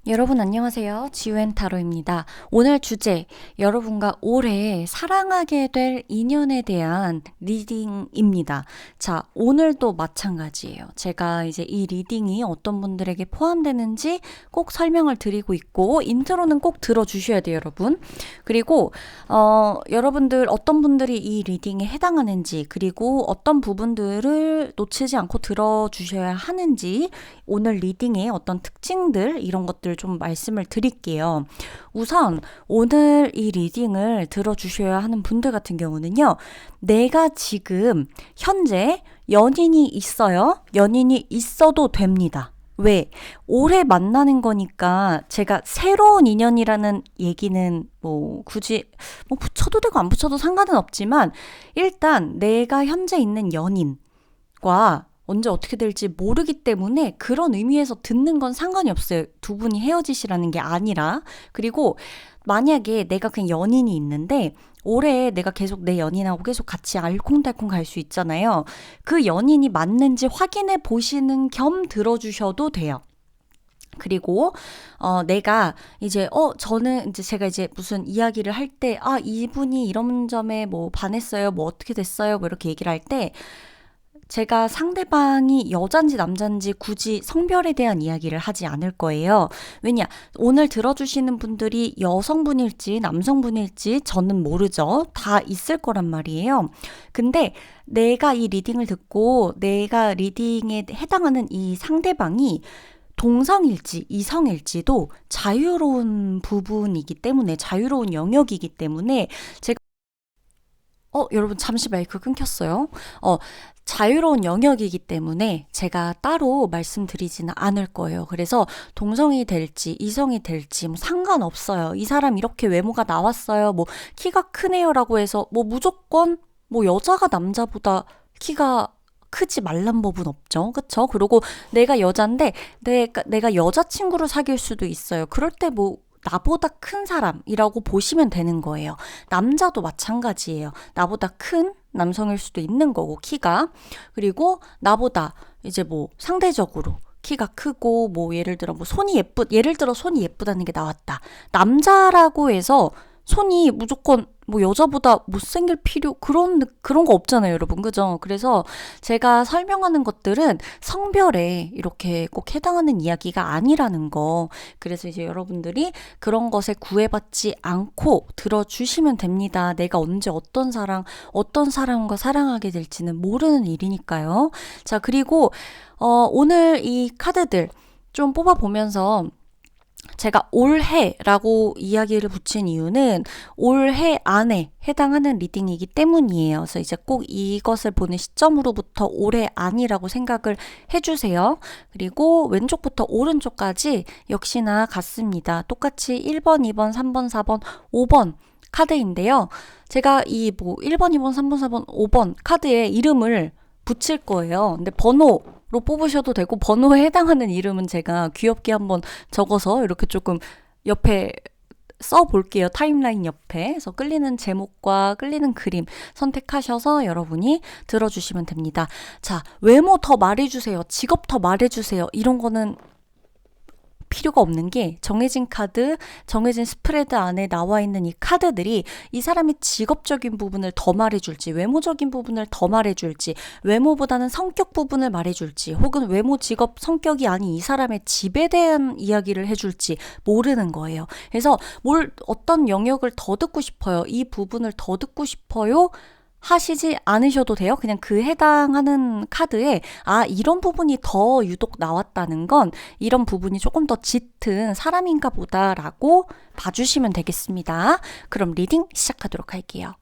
여러분 안녕하세요. 지우앤타로입니다. 오늘 주제, 여러분과 올해 사랑하게 될 인연에 대한 리딩입니다. 자, 오늘도 마찬가지예요. 제가 이제 이 리딩이 어떤 분들에게 포함되는지 꼭 설명을 드리고 있고, 인트로는 꼭 들어주셔야 돼요, 여러분. 그리고 여러분들 어떤 분들이 이 리딩에 해당하는지, 그리고 어떤 부분들을 놓치지 않고 들어주셔야 하는지, 오늘 리딩의 어떤 특징들 이런 것들 좀 말씀을 드릴게요. 우선 오늘 이 리딩을 들어주셔야 하는 분들 같은 경우는요. 내가 지금 현재 연인이 있어요. 연인이 있어도 됩니다. 왜? 오래 만나는 거니까 제가 새로운 인연이라는 얘기는 뭐 굳이 뭐 붙여도 되고 안 붙여도 상관은 없지만 일단 내가 현재 있는 연인과 언제 어떻게 될지 모르기 때문에 그런 의미에서 듣는 건 상관이 없어요. 두 분이 헤어지시라는 게 아니라. 그리고 만약에 내가 그냥 연인이 있는데 올해 내가 계속 내 연인하고 계속 같이 알콩달콩 갈 수 있잖아요. 그 연인이 맞는지 확인해 보시는 겸 들어주셔도 돼요. 그리고 내가 이제 저는 이제 제가 이제 무슨 이야기를 할 때 이분이 이런 점에 뭐 반했어요. 뭐 어떻게 됐어요. 뭐 이렇게 얘기를 할 때 제가 상대방이 여잔지 남잔지 굳이 성별에 대한 이야기를 하지 않을 거예요. 왜냐, 오늘 들어주시는 분들이 여성분일지 남성분일지 저는 모르죠. 다 있을 거란 말이에요. 근데 내가 이 리딩을 듣고 내가 리딩에 해당하는 이 상대방이 동성일지 이성일지도 자유로운 부분이기 때문에 자유로운 영역이기 때문에 제가 여러분 잠시 마이크 끊겼어요. 자유로운 영역이기 때문에 제가 따로 말씀드리지는 않을 거예요. 그래서 동성이 될지 이성이 될지 뭐 상관없어요. 이 사람 이렇게 외모가 나왔어요. 뭐 키가 크네요라고 해서 뭐 무조건 뭐 여자가 남자보다 키가 크지 말란 법은 없죠. 그쵸? 그리고 내가 여잔데 내가 여자친구를 사귈 수도 있어요. 그럴 때 뭐 나보다 큰 사람이라고 보시면 되는 거예요. 남자도 마찬가지예요. 나보다 큰 남성일 수도 있는 거고, 키가. 그리고 나보다 이제 뭐 상대적으로 키가 크고, 뭐 예를 들어 뭐 예를 들어 손이 예쁘다는 게 나왔다. 남자라고 해서 손이 무조건 뭐 여자보다 못생길 그런 거 없잖아요, 여러분. 그죠? 그래서 제가 설명하는 것들은 성별에 이렇게 꼭 해당하는 이야기가 아니라는 거. 그래서 이제 여러분들이 그런 것에 구애받지 않고 들어주시면 됩니다. 내가 언제 어떤 사람과 사랑하게 될지는 모르는 일이니까요. 자, 그리고, 오늘 이 카드들 좀 뽑아보면서 제가 올해라고 이야기를 붙인 이유는 올해 안에 해당하는 리딩이기 때문이에요. 그래서 이제 꼭 이것을 보는 시점으로부터 올해 안이라고 생각을 해주세요. 그리고 왼쪽부터 오른쪽까지 역시나 같습니다. 똑같이 1번, 2번, 3번, 4번, 5번 카드인데요. 제가 이 뭐 1번, 2번, 3번, 4번, 5번 카드에 이름을 붙일 거예요. 근데 번호로 뽑으셔도 되고 번호에 해당하는 이름은 제가 귀엽게 한번 적어서 이렇게 조금 옆에 써볼게요. 타임라인 옆에. 그래서 끌리는 제목과 끌리는 그림 선택하셔서 여러분이 들어주시면 됩니다. 자, 외모 더 말해주세요. 직업 더 말해주세요. 이런 거는 필요가 없는 게 정해진 카드, 정해진 스프레드 안에 나와 있는 이 카드들이 이 사람의 직업적인 부분을 더 말해줄지, 외모적인 부분을 더 말해줄지, 외모보다는 성격 부분을 말해줄지, 혹은 외모, 직업, 성격이 아닌 이 사람의 집에 대한 이야기를 해줄지 모르는 거예요. 그래서 어떤 영역을 더 듣고 싶어요. 이 부분을 더 듣고 싶어요. 하시지 않으셔도 돼요. 그냥 그 해당하는 카드에 이런 부분이 더 유독 나왔다는 건 이런 부분이 조금 더 짙은 사람인가 보다라고 봐주시면 되겠습니다. 그럼 리딩 시작하도록 할게요.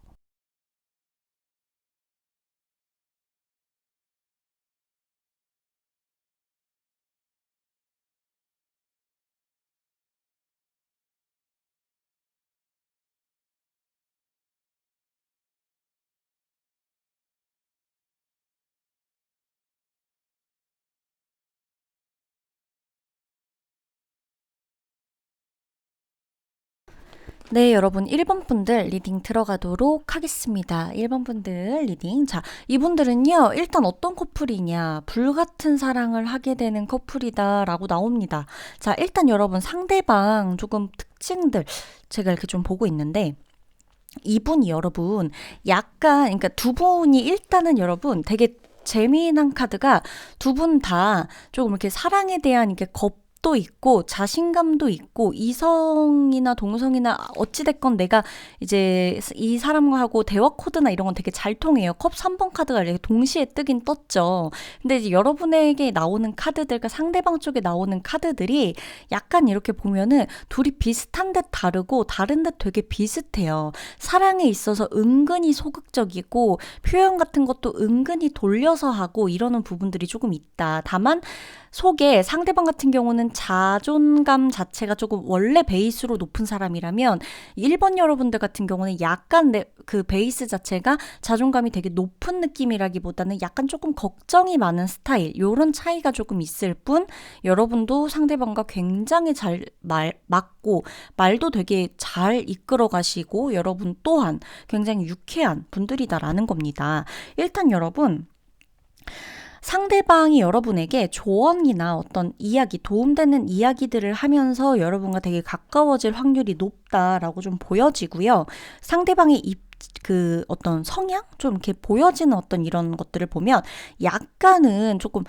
네, 여러분 1번 분들 리딩 들어가도록 하겠습니다. 1번 분들 리딩. 자, 이분들은요. 일단 어떤 커플이냐? 불같은 사랑을 하게 되는 커플이다라고 나옵니다. 자, 일단 여러분 상대방 조금 특징들 제가 이렇게 좀 보고 있는데 이분이 여러분 약간 그러니까 두 분이 일단은 여러분 되게 재미난 카드가 두 분 다 조금 이렇게 사랑에 대한 이게 겁도 있고 자신감도 있고 이성이나 동성이나 어찌됐건 내가 이제 이 사람과 하고 대화 코드나 이런 건 되게 잘 통해요. 컵 3번 카드가 이렇게 동시에 뜨긴 떴죠. 근데 이제 여러분에게 나오는 카드들과 상대방 쪽에 나오는 카드들이 약간 이렇게 보면은 둘이 비슷한 듯 다르고 다른 듯 되게 비슷해요. 사랑에 있어서 은근히 소극적이고 표현 같은 것도 은근히 돌려서 하고 이러는 부분들이 조금 있다. 다만 속에 상대방 같은 경우는 자존감 자체가 조금 원래 베이스로 높은 사람이라면 1번 여러분들 같은 경우는 약간 그 베이스 자체가 자존감이 되게 높은 느낌이라기보다는 약간 조금 걱정이 많은 스타일 요런 차이가 조금 있을 뿐 여러분도 상대방과 굉장히 잘 맞고 말도 되게 잘 이끌어 가시고 여러분 또한 굉장히 유쾌한 분들이다라는 겁니다. 일단 여러분 상대방이 여러분에게 조언이나 어떤 이야기, 도움되는 이야기들을 하면서 여러분과 되게 가까워질 확률이 높다라고 좀 보여지고요. 상대방의 그 어떤 성향? 좀 이렇게 보여지는 어떤 이런 것들을 보면 약간은 조금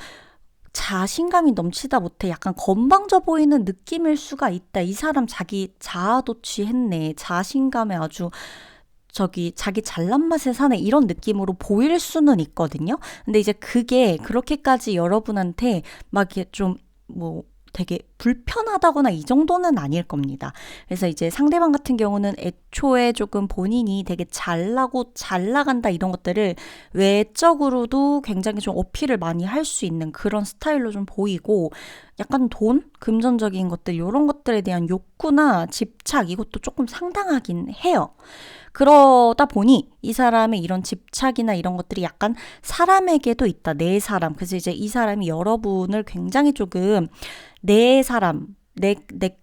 자신감이 넘치다 못해 약간 건방져 보이는 느낌일 수가 있다. 이 사람 자기 자아도취했네. 자신감에 아주 자기 잘난 맛에 사네 이런 느낌으로 보일 수는 있거든요. 근데 이제 그게 그렇게까지 여러분한테 막 이렇게 좀 되게 불편하다거나 이 정도는 아닐 겁니다. 그래서 이제 상대방 같은 경우는 애초에 조금 본인이 되게 잘나고 잘 나간다 이런 것들을 외적으로도 굉장히 좀 어필을 많이 할 수 있는 그런 스타일로 좀 보이고 약간 돈, 금전적인 것들 이런 것들에 대한 욕구나 집착 이것도 조금 상당하긴 해요. 그러다 보니 이 사람의 이런 집착이나 이런 것들이 약간 사람에게도 있다. 내 사람. 그래서 이제 이 사람이 여러분을 굉장히 조금 내 사람, 내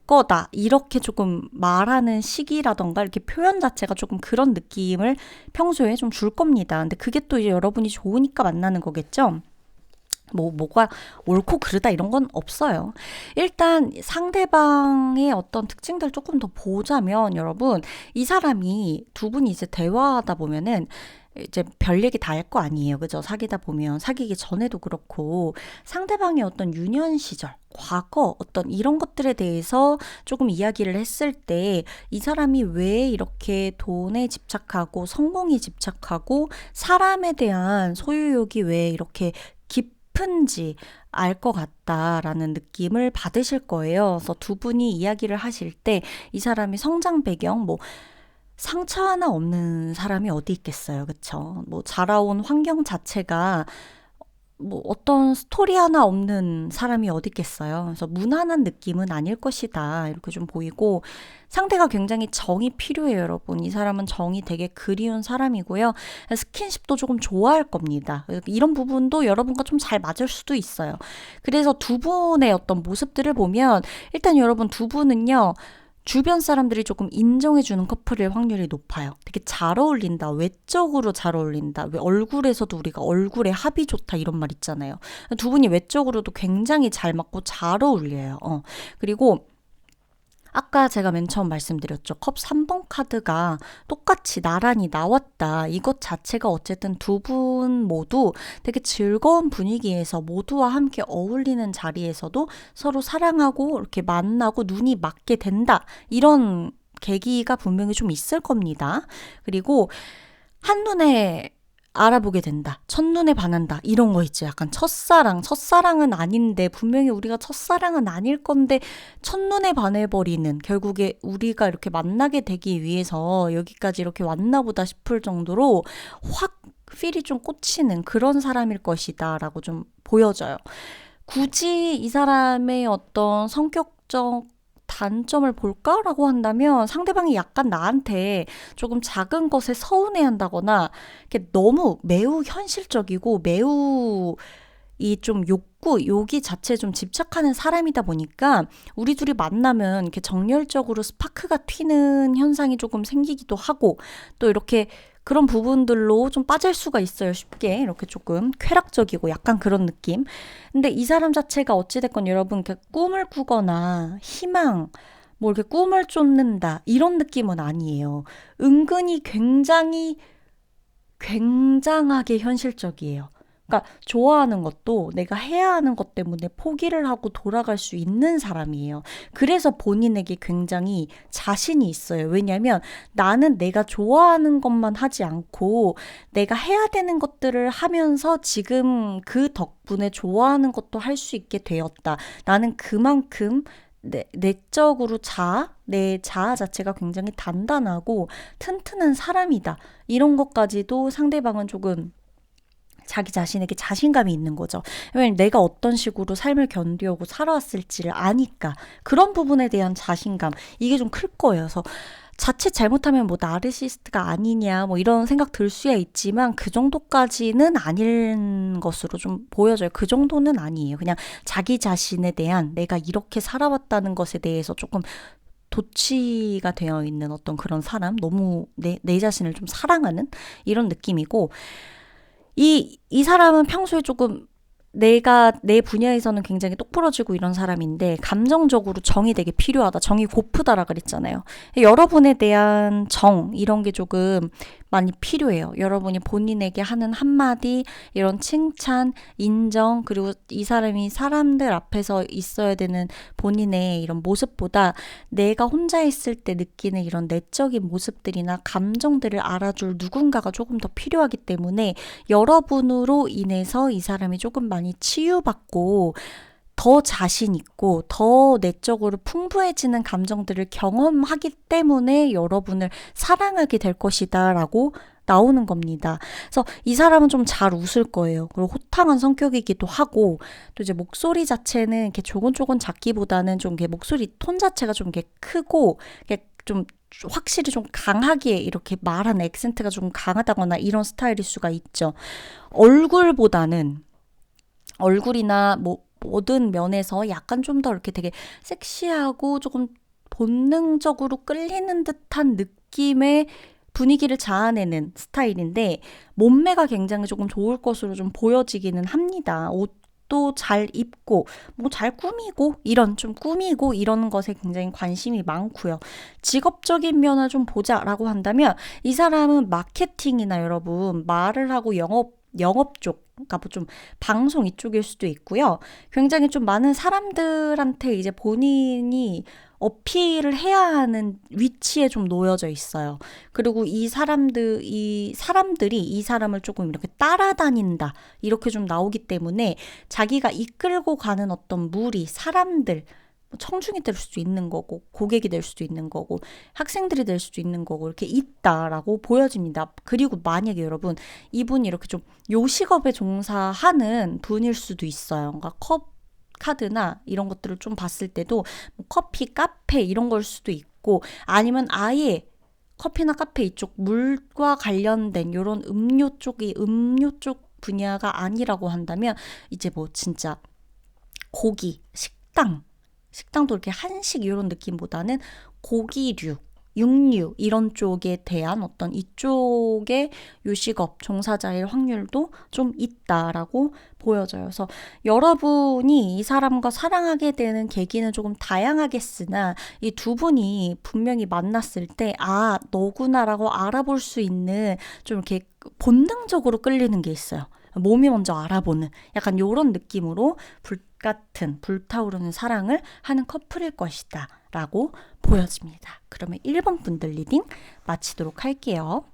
거다. 이렇게 조금 말하는 시기라던가 이렇게 표현 자체가 조금 그런 느낌을 평소에 좀 줄 겁니다. 근데 그게 또 이제 여러분이 좋으니까 만나는 거겠죠? 뭐가 옳고 그르다 이런 건 없어요. 일단 상대방의 어떤 특징들 조금 더 보자면 여러분 이 사람이 두 분이 이제 대화하다 보면은 이제 별 얘기 다 할 거 아니에요. 그죠? 사귀다 보면 사귀기 전에도 그렇고 상대방의 어떤 유년 시절, 과거 어떤 이런 것들에 대해서 조금 이야기를 했을 때 이 사람이 왜 이렇게 돈에 집착하고 성공에 집착하고 사람에 대한 소유욕이 왜 이렇게 깊은지 알 것 같다라는 느낌을 받으실 거예요. 그래서 두 분이 이야기를 하실 때 이 사람이 성장 배경 상처 하나 없는 사람이 어디 있겠어요. 그쵸? 자라온 환경 자체가 어떤 스토리 하나 없는 사람이 어디 있겠어요. 그래서 무난한 느낌은 아닐 것이다. 이렇게 좀 보이고 상대가 굉장히 정이 필요해요, 여러분. 이 사람은 정이 되게 그리운 사람이고요. 스킨십도 조금 좋아할 겁니다. 이런 부분도 여러분과 좀 잘 맞을 수도 있어요. 그래서 두 분의 어떤 모습들을 보면 일단 여러분 두 분은요. 주변 사람들이 조금 인정해주는 커플일 확률이 높아요. 되게 잘 어울린다. 외적으로 잘 어울린다. 왜 얼굴에서도 우리가 얼굴에 합이 좋다 이런 말 있잖아요. 두 분이 외적으로도 굉장히 잘 맞고 잘 어울려요. 그리고 아까 제가 맨 처음 말씀드렸죠. 컵 3번 카드가 똑같이 나란히 나왔다. 이것 자체가 어쨌든 두 분 모두 되게 즐거운 분위기에서 모두와 함께 어울리는 자리에서도 서로 사랑하고 이렇게 만나고 눈이 맞게 된다. 이런 계기가 분명히 좀 있을 겁니다. 그리고 한눈에 알아보게 된다. 첫눈에 반한다. 이런 거 있죠. 약간 첫사랑은 아닌데 분명히 우리가 첫사랑은 아닐 건데 첫눈에 반해버리는 결국에 우리가 이렇게 만나게 되기 위해서 여기까지 이렇게 왔나보다 싶을 정도로 확 필이 좀 꽂히는 그런 사람일 것이다 라고 좀 보여져요. 굳이 이 사람의 어떤 성격적 단점을 볼까라고 한다면 상대방이 약간 나한테 조금 작은 것에 서운해한다거나 이렇게 너무 매우 현실적이고 매우 이 좀 욕기 자체에 좀 집착하는 사람이다 보니까 우리 둘이 만나면 이렇게 정열적으로 스파크가 튀는 현상이 조금 생기기도 하고 또 이렇게 그런 부분들로 좀 빠질 수가 있어요. 쉽게 이렇게 조금 쾌락적이고 약간 그런 느낌. 근데 이 사람 자체가 어찌됐건 여러분 이렇게 꿈을 꾸거나 희망 뭐 이렇게 꿈을 쫓는다 이런 느낌은 아니에요. 은근히 굉장하게 현실적이에요. 그러니까 좋아하는 것도 내가 해야 하는 것 때문에 포기를 하고 돌아갈 수 있는 사람이에요. 그래서 본인에게 굉장히 자신이 있어요. 왜냐하면 나는 내가 좋아하는 것만 하지 않고 내가 해야 되는 것들을 하면서 지금 그 덕분에 좋아하는 것도 할 수 있게 되었다. 나는 그만큼 내적으로 내 자아 자체가 굉장히 단단하고 튼튼한 사람이다. 이런 것까지도 상대방은 조금 자기 자신에게 자신감이 있는 거죠. 왜냐면 내가 어떤 식으로 삶을 견디오고 살아왔을지를 아니까 그런 부분에 대한 자신감 이게 좀 클 거예요. 그래서 자칫 잘못하면 뭐 나르시스트가 아니냐 뭐 이런 생각 들 수야 있지만 그 정도까지는 아닌 것으로 좀 보여져요. 그 정도는 아니에요. 그냥 자기 자신에 대한 내가 이렇게 살아왔다는 것에 대해서 조금 도취가 되어 있는 어떤 그런 사람, 너무 내 자신을 좀 사랑하는 이런 느낌이고, 이 사람은 평소에 조금 내가 내 분야에서는 굉장히 똑부러지고 이런 사람인데 감정적으로 정이 되게 필요하다. 정이 고프다라 그랬잖아요. 여러분에 대한 정 이런 게 조금 많이 필요해요. 여러분이 본인에게 하는 한마디 이런 칭찬, 인정 그리고 이 사람이 사람들 앞에서 있어야 되는 본인의 이런 모습보다 내가 혼자 있을 때 느끼는 이런 내적인 모습들이나 감정들을 알아줄 누군가가 조금 더 필요하기 때문에 여러분으로 인해서 이 사람이 조금 많이 치유받고 더 자신 있고 더 내적으로 풍부해지는 감정들을 경험하기 때문에 여러분을 사랑하게 될 것이다 라고 나오는 겁니다. 그래서 이 사람은 좀 잘 웃을 거예요. 그리고 호탕한 성격이기도 하고 또 이제 목소리 자체는 이렇게 조곤조곤 작기보다는 좀 이렇게 목소리 톤 자체가 좀 이렇게 크고 이렇게 좀 확실히 좀 강하게 이렇게 말하는 액센트가 좀 강하다거나 이런 스타일일 수가 있죠. 얼굴보다는 얼굴이나 뭐 모든 면에서 약간 좀 더 이렇게 되게 섹시하고 조금 본능적으로 끌리는 듯한 느낌의 분위기를 자아내는 스타일인데 몸매가 굉장히 조금 좋을 것으로 좀 보여지기는 합니다. 옷도 잘 입고 뭐 잘 꾸미고 이런 좀 꾸미고 이런 것에 굉장히 관심이 많고요. 직업적인 면을 좀 보자라고 한다면 이 사람은 마케팅이나 여러분 말을 하고 영업 쪽, 그러니까 뭐 좀 방송 이쪽일 수도 있고요. 굉장히 좀 많은 사람들한테 이제 본인이 어필을 해야 하는 위치에 좀 놓여져 있어요. 그리고 이 사람들이 이 사람을 조금 이렇게 따라다닌다. 이렇게 좀 나오기 때문에 자기가 이끌고 가는 어떤 무리, 사람들, 뭐 청중이 될 수도 있는 거고, 고객이 될 수도 있는 거고, 학생들이 될 수도 있는 거고, 이렇게 있다라고 보여집니다. 그리고 만약에 여러분, 이분이 이렇게 좀 요식업에 종사하는 분일 수도 있어요. 그러니까 카드나 이런 것들을 좀 봤을 때도 뭐 커피, 카페 이런 걸 수도 있고, 아니면 아예 커피나 카페 이쪽 물과 관련된 이런 음료 쪽 분야가 아니라고 한다면 이제 뭐 진짜 고기, 식당도 이렇게 한식 이런 느낌보다는 고기류, 육류 이런 쪽에 대한 어떤 이쪽의 요식업 종사자일 확률도 좀 있다라고 보여져요. 그래서 여러분이 이 사람과 사랑하게 되는 계기는 조금 다양하겠으나 이 두 분이 분명히 만났을 때 아, 너구나라고 알아볼 수 있는 좀 이렇게 본능적으로 끌리는 게 있어요. 몸이 먼저 알아보는 약간 요런 느낌으로 같은 불타오르는 사랑을 하는 커플일 것이다 라고 보여집니다. 그러면 1번 분들 리딩 마치도록 할게요.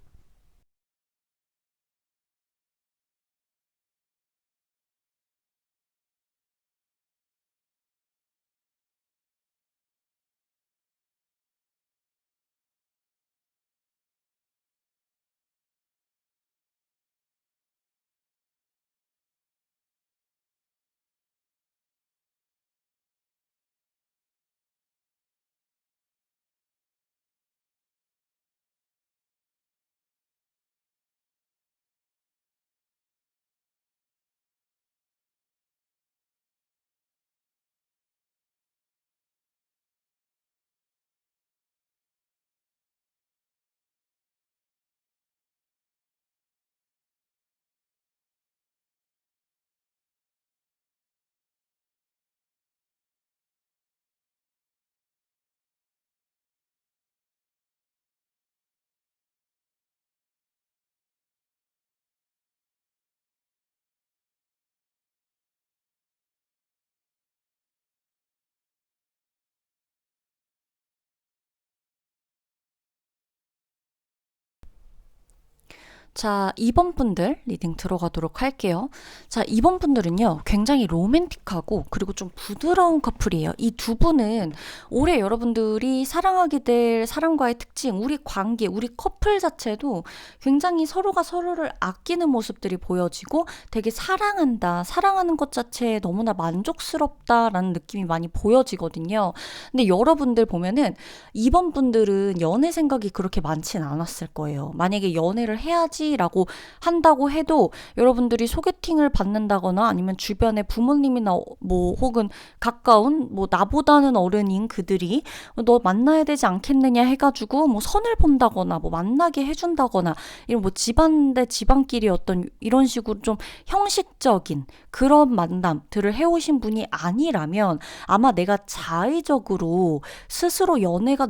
자, 2번 분들 리딩 들어가도록 할게요. 자, 2번 분들은요, 굉장히 로맨틱하고 그리고 좀 부드러운 커플이에요. 이 두 분은 올해 여러분들이 사랑하게 될 사람과의 특징, 우리 관계, 우리 커플 자체도 굉장히 서로가 서로를 아끼는 모습들이 보여지고 되게 사랑한다, 사랑하는 것 자체에 너무나 만족스럽다라는 느낌이 많이 보여지거든요. 근데 여러분들 보면은 2번 분들은 연애 생각이 그렇게 많진 않았을 거예요. 만약에 연애를 해야지 라고 한다고 해도 여러분들이 소개팅을 받는다거나 아니면 주변에 부모님이나 뭐 혹은 가까운 뭐 나보다는 어른인 그들이 너 만나야 되지 않겠느냐 해가지고 뭐 선을 본다거나 뭐 만나게 해준다거나 이런 뭐 집안 대 집안끼리 어떤 이런 식으로 좀 형식적인 그런 만남들을 해오신 분이 아니라면 아마 내가 자의적으로 스스로 연애가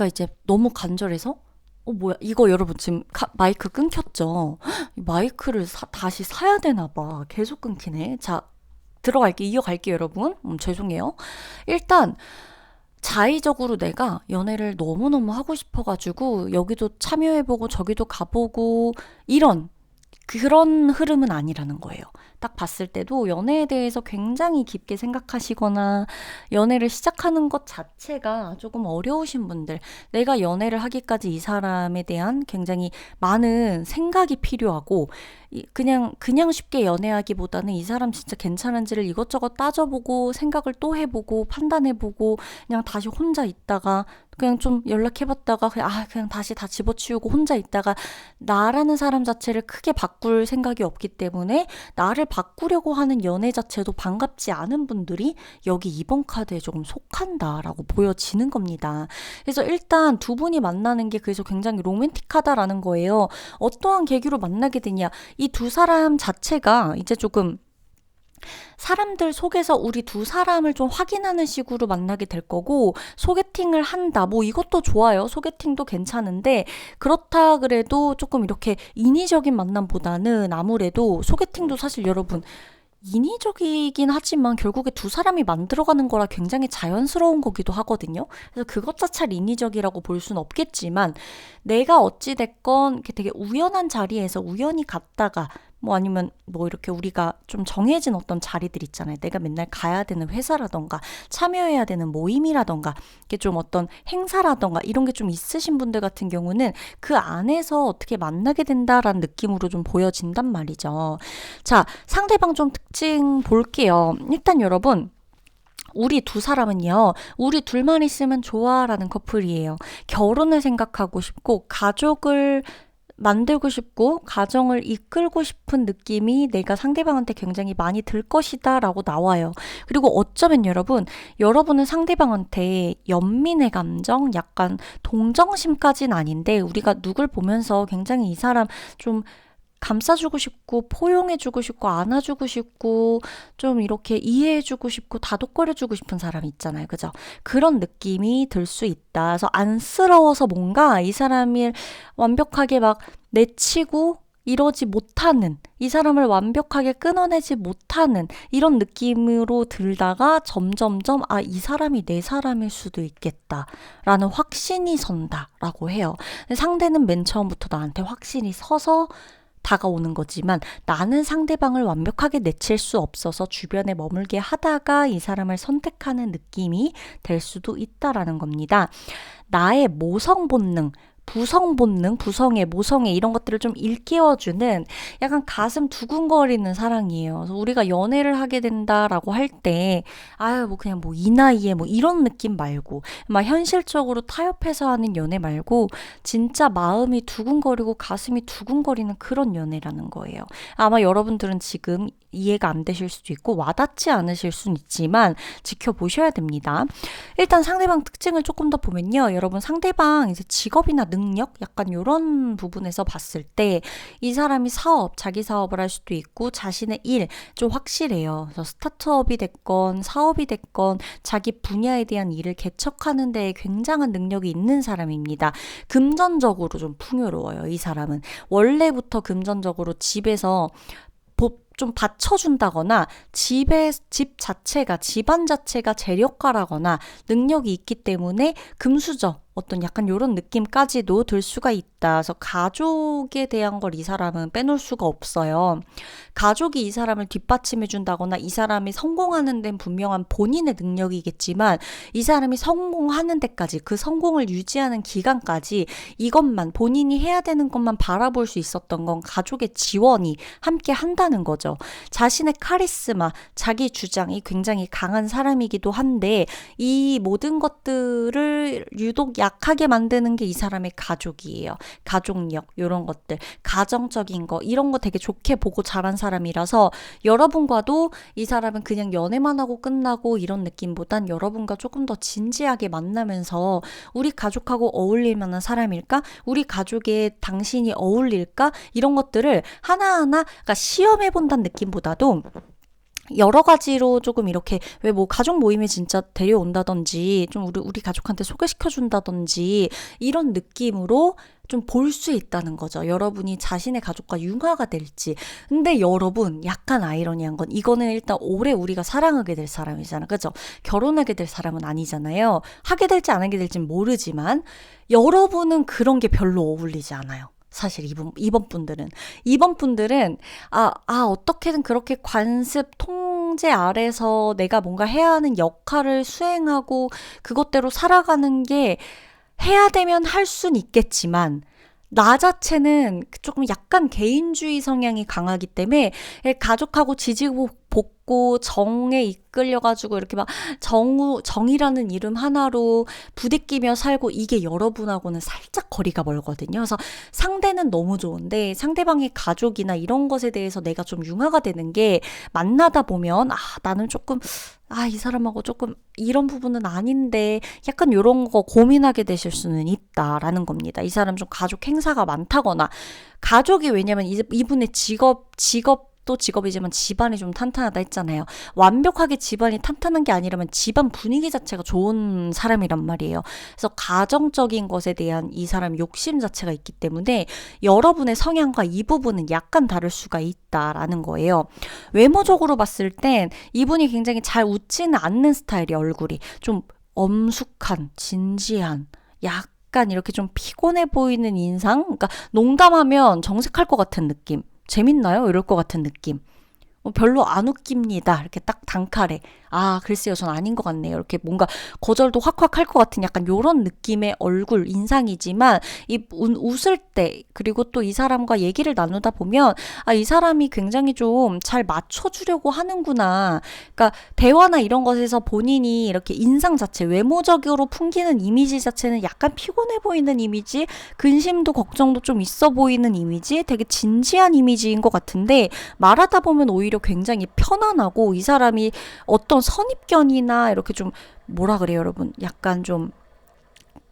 이제 너무 간절해서 뭐야, 이거 여러분 지금 마이크 끊겼죠? 이 마이크를 다시 사야 되나 봐. 계속 끊기네. 자, 이어갈게요, 여러분. 죄송해요. 일단, 자의적으로 내가 연애를 너무너무 하고 싶어가지고, 여기도 참여해보고, 저기도 가보고, 그런 흐름은 아니라는 거예요. 딱 봤을 때도 연애에 대해서 굉장히 깊게 생각하시거나 연애를 시작하는 것 자체가 조금 어려우신 분들, 내가 연애를 하기까지 이 사람에 대한 굉장히 많은 생각이 필요하고 그냥 쉽게 연애하기보다는 이 사람 진짜 괜찮은지를 이것저것 따져보고 생각을 또 해보고 판단해보고 그냥 다시 혼자 있다가 그냥 좀 연락해봤다가 그냥 다시 다 집어치우고 혼자 있다가 나라는 사람 자체를 크게 바꿀 생각이 없기 때문에 나를 바꾸려고 하는 연애 자체도 반갑지 않은 분들이 여기 2번 카드에 조금 속한다라고 보여지는 겁니다. 그래서 일단 두 분이 만나는 게 그래서 굉장히 로맨틱하다라는 거예요. 어떠한 계기로 만나게 되냐. 이 두 사람 자체가 이제 조금 사람들 속에서 우리 두 사람을 좀 확인하는 식으로 만나게 될 거고 소개팅을 한다. 뭐 이것도 좋아요. 소개팅도 괜찮은데 그렇다 그래도 조금 이렇게 인위적인 만남보다는 아무래도 소개팅도 사실 여러분 인위적이긴 하지만 결국에 두 사람이 만들어가는 거라 굉장히 자연스러운 거기도 하거든요. 그래서 그것 자체를 인위적이라고 볼 수는 없겠지만 내가 어찌됐건 되게 우연한 자리에서 우연히 갔다가 뭐 아니면 뭐 이렇게 우리가 좀 정해진 어떤 자리들 있잖아요. 내가 맨날 가야 되는 회사라던가 참여해야 되는 모임이라던가 이게 좀 어떤 행사라던가 이런 게 좀 있으신 분들 같은 경우는 그 안에서 어떻게 만나게 된다라는 느낌으로 좀 보여진단 말이죠. 자, 상대방 좀 특징 볼게요. 일단 여러분 우리 두 사람은요, 우리 둘만 있으면 좋아라는 커플이에요. 결혼을 생각하고 싶고, 가족을 만들고 싶고, 가정을 이끌고 싶은 느낌이 내가 상대방한테 굉장히 많이 들 것이다 라고 나와요. 그리고 어쩌면 여러분은 상대방한테 연민의 감정, 약간 동정심까지는 아닌데, 우리가 누굴 보면서 굉장히 이 사람 좀 감싸주고 싶고 포용해주고 싶고 안아주고 싶고 좀 이렇게 이해해주고 싶고 다독거려주고 싶은 사람이 있잖아요. 그죠? 그런 느낌이 들 수 있다. 그래서 안쓰러워서 뭔가 이 사람을 완벽하게 막 내치고 이러지 못하는 이 사람을 완벽하게 끊어내지 못하는 이런 느낌으로 들다가 점점점 이 사람이 내 사람일 수도 있겠다라는 확신이 선다라고 해요. 상대는 맨 처음부터 나한테 확신이 서서 다가오는 거지만 나는 상대방을 완벽하게 내칠 수 없어서 주변에 머물게 하다가 이 사람을 선택하는 느낌이 될 수도 있다라는 겁니다. 나의 모성 본능, 부성 본능, 부성애, 모성애 이런 것들을 좀 일깨워주는 약간 가슴 두근거리는 사랑이에요. 그래서 우리가 연애를 하게 된다라고 할 때 뭐 그냥 뭐 이 나이에 뭐 이런 느낌 말고 막 현실적으로 타협해서 하는 연애 말고 진짜 마음이 두근거리고 가슴이 두근거리는 그런 연애라는 거예요. 아마 여러분들은 지금 이해가 안 되실 수도 있고 와닿지 않으실 수는 있지만 지켜보셔야 됩니다. 일단 상대방 특징을 조금 더 보면요. 여러분 상대방 이제 직업이나 능력 약간 이런 부분에서 봤을 때 이 사람이 자기 사업을 할 수도 있고 자신의 일 좀 확실해요. 그래서 스타트업이 됐건 사업이 됐건 자기 분야에 대한 일을 개척하는 데에 굉장한 능력이 있는 사람입니다. 금전적으로 좀 풍요로워요. 이 사람은 원래부터 금전적으로 집에서 좀 받쳐준다거나 집안 자체가 재력가라거나 능력이 있기 때문에 금수저 어떤 약간 요런 느낌까지도 들 수가 있다. 그래서 가족에 대한 걸 이 사람은 빼놓을 수가 없어요. 가족이 이 사람을 뒷받침해 준다거나 이 사람이 성공하는 데는 분명한 본인의 능력이겠지만 이 사람이 성공하는 데까지 그 성공을 유지하는 기간까지 이것만 본인이 해야 되는 것만 바라볼 수 있었던 건 가족의 지원이 함께 한다는 거죠. 자신의 카리스마, 자기 주장이 굉장히 강한 사람이기도 한데 이 모든 것들을 유독 약하게 만드는 게 이 사람의 가족이에요. 가족력, 이런 것들, 가정적인 거, 이런 거 되게 좋게 보고 자란 사람이라서 여러분과도 이 사람은 그냥 연애만 하고 끝나고 이런 느낌보단 여러분과 조금 더 진지하게 만나면서 우리 가족하고 어울릴 만한 사람일까? 우리 가족에 당신이 어울릴까? 이런 것들을 하나하나 그러니까 시험해 본다는 느낌보다도 여러 가지로 조금 이렇게 왜 뭐 가족 모임에 진짜 데려온다든지 좀 우리 가족한테 소개시켜 준다든지 이런 느낌으로 좀 볼 수 있다는 거죠. 여러분이 자신의 가족과 융화가 될지. 근데 여러분 약간 아이러니한 건 이거는 일단 오래 우리가 사랑하게 될 사람이잖아. 그죠? 결혼하게 될 사람은 아니잖아요. 하게 될지 안 하게 될지 모르지만 여러분은 그런 게 별로 어울리지 않아요. 사실 이번 분들은 어떻게든 그렇게 관습 통제 아래서 내가 뭔가 해야 하는 역할을 수행하고 그것대로 살아가는 게 해야 되면 할 순 있겠지만 나 자체는 조금 약간 개인주의 성향이 강하기 때문에 가족하고 지지고 볶고 정에 이끌려가지고 이렇게 막 정이라는 이름 하나로 부대끼며 살고 이게 여러분하고는 살짝 거리가 멀거든요. 그래서 상대는 너무 좋은데 상대방의 가족이나 이런 것에 대해서 내가 좀 융화가 되는 게 만나다 보면 나는 조금 이 사람하고 조금 이런 부분은 아닌데 약간 이런 거 고민하게 되실 수는 있다라는 겁니다. 이 사람 좀 가족 행사가 많다거나 가족이 왜냐면 이분의 직업도 직업이지만 집안이 좀 탄탄하다 했잖아요. 완벽하게 집안이 탄탄한 게 아니라면 집안 분위기 자체가 좋은 사람이란 말이에요. 그래서 가정적인 것에 대한 이 사람 욕심 자체가 있기 때문에 여러분의 성향과 이 부분은 약간 다를 수가 있다라는 거예요. 외모적으로 봤을 땐 이분이 굉장히 잘 웃지는 않는 스타일이 얼굴이 좀 엄숙한, 진지한, 약간 이렇게 좀 피곤해 보이는 인상? 그러니까 농담하면 정색할 것 같은 느낌. 재밌나요? 이럴 것 같은 느낌. 별로 안 웃깁니다. 이렇게 딱 단칼에. 글쎄요, 전 아닌 것 같네요. 이렇게 뭔가 거절도 확확 할 것 같은 약간 요런 느낌의 얼굴, 인상이지만, 웃을 때, 그리고 또 이 사람과 얘기를 나누다 보면, 이 사람이 굉장히 좀 잘 맞춰주려고 하는구나. 그러니까, 대화나 이런 것에서 본인이 이렇게 인상 자체, 외모적으로 풍기는 이미지 자체는 약간 피곤해 보이는 이미지, 근심도 걱정도 좀 있어 보이는 이미지, 되게 진지한 이미지인 것 같은데, 말하다 보면 오히려 굉장히 편안하고 이 사람이 어떤 선입견이나 이렇게 좀 뭐라 그래요 여러분 약간 좀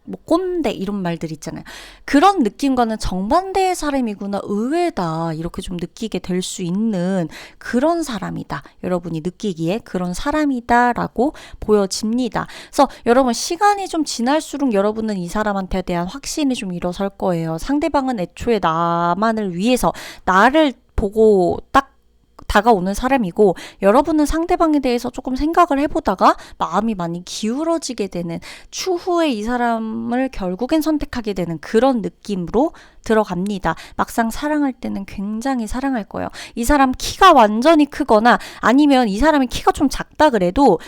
뭐 꼰대 이런 말들 있잖아요. 그런 느낌과는 정반대의 사람이구나 의외다 이렇게 좀 느끼게 될 수 있는 그런 사람이다. 여러분이 느끼기에 그런 사람이다라고 보여집니다. 그래서 여러분 시간이 좀 지날수록 여러분은 이 사람한테 대한 확신이 좀 일어설 거예요. 상대방은 애초에 나만을 위해서 나를 보고 딱 다가오는 사람이고 여러분은 상대방에 대해서 조금 생각을 해보다가 마음이 많이 기울어지게 되는 추후에 이 사람을 결국엔 선택하게 되는 그런 느낌으로 들어갑니다. 막상 사랑할 때는 굉장히 사랑할 거예요. 이 사람 키가 완전히 크거나 아니면 이 사람이 키가 좀 작다 그래도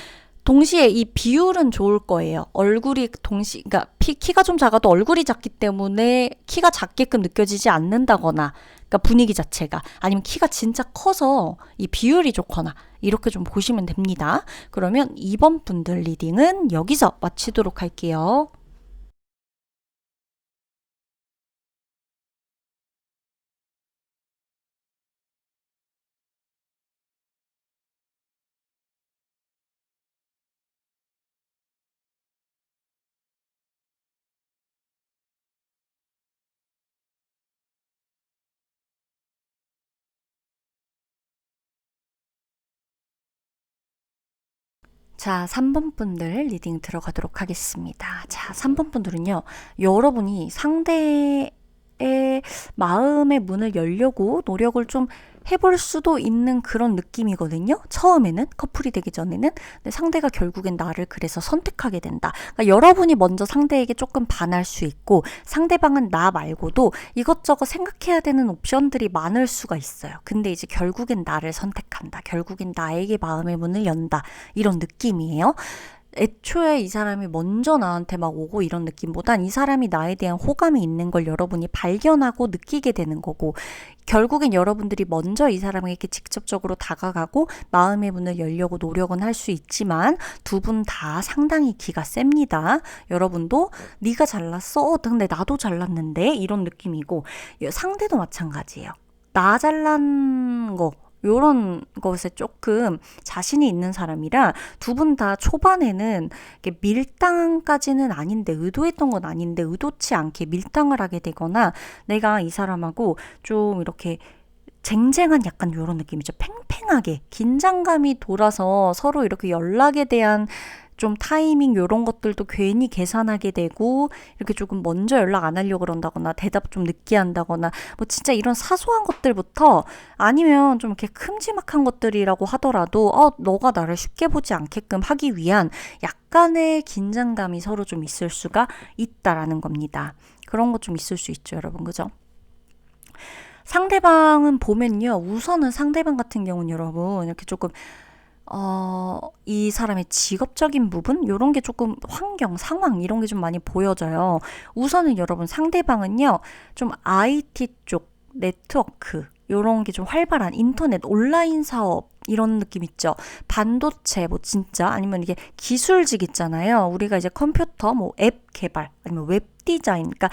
동시에 이 비율은 좋을 거예요. 얼굴이 그러니까 키가 좀 작아도 얼굴이 작기 때문에 키가 작게끔 느껴지지 않는다거나, 그러니까 분위기 자체가 아니면 키가 진짜 커서 이 비율이 좋거나 이렇게 좀 보시면 됩니다. 그러면 이번 분들 리딩은 여기서 마치도록 할게요. 자, 3번 분들 리딩 들어가도록 하겠습니다. 자, 3번 분들은요, 여러분이 상대의 마음의 문을 열려고 노력을 좀 해볼 수도 있는 그런 느낌이거든요. 처음에는, 커플이 되기 전에는. 근데 상대가 결국엔 나를 그래서 선택하게 된다. 그러니까 여러분이 먼저 상대에게 조금 반할 수 있고, 상대방은 나 말고도 이것저것 생각해야 되는 옵션들이 많을 수가 있어요. 근데 이제 결국엔 나를 선택한다. 결국엔 나에게 마음의 문을 연다. 이런 느낌이에요. 애초에 이 사람이 먼저 나한테 막 오고 이런 느낌보단 이 사람이 나에 대한 호감이 있는 걸 여러분이 발견하고 느끼게 되는 거고, 결국엔 여러분들이 먼저 이 사람에게 직접적으로 다가가고 마음의 문을 열려고 노력은 할 수 있지만 두 분 다 상당히 기가 셉니다. 여러분도 네가 잘났어? 근데 나도 잘났는데? 이런 느낌이고, 상대도 마찬가지예요. 나 잘난 거 요런 것에 조금 자신이 있는 사람이라 두 분 다 초반에는 이렇게 밀당까지는 아닌데, 의도했던 건 아닌데 의도치 않게 밀당을 하게 되거나, 내가 이 사람하고 좀 이렇게 쟁쟁한 약간 요런 느낌이죠. 팽팽하게 긴장감이 돌아서 서로 이렇게 연락에 대한 좀 타이밍 요런 것들도 괜히 계산하게 되고, 이렇게 조금 먼저 연락 안 하려고 그런다거나 대답 좀 늦게 한다거나, 뭐 진짜 이런 사소한 것들부터, 아니면 좀 이렇게 큼지막한 것들이라고 하더라도 너가 나를 쉽게 보지 않게끔 하기 위한 약간의 긴장감이 서로 좀 있을 수가 있다라는 겁니다. 그런 것 좀 있을 수 있죠, 여러분. 그죠? 상대방은 보면요, 우선은 상대방 같은 경우는 여러분 이렇게 조금 이 사람의 직업적인 부분? 요런 게 조금 환경, 상황, 이런 게 좀 많이 보여져요. 우선은 여러분 상대방은요, 좀 IT 쪽, 네트워크, 요런 게 좀 활발한 인터넷, 온라인 사업, 이런 느낌 있죠. 반도체, 뭐 진짜, 아니면 이게 기술직 있잖아요. 우리가 이제 컴퓨터, 뭐 앱 개발, 아니면 웹 디자인, 그러니까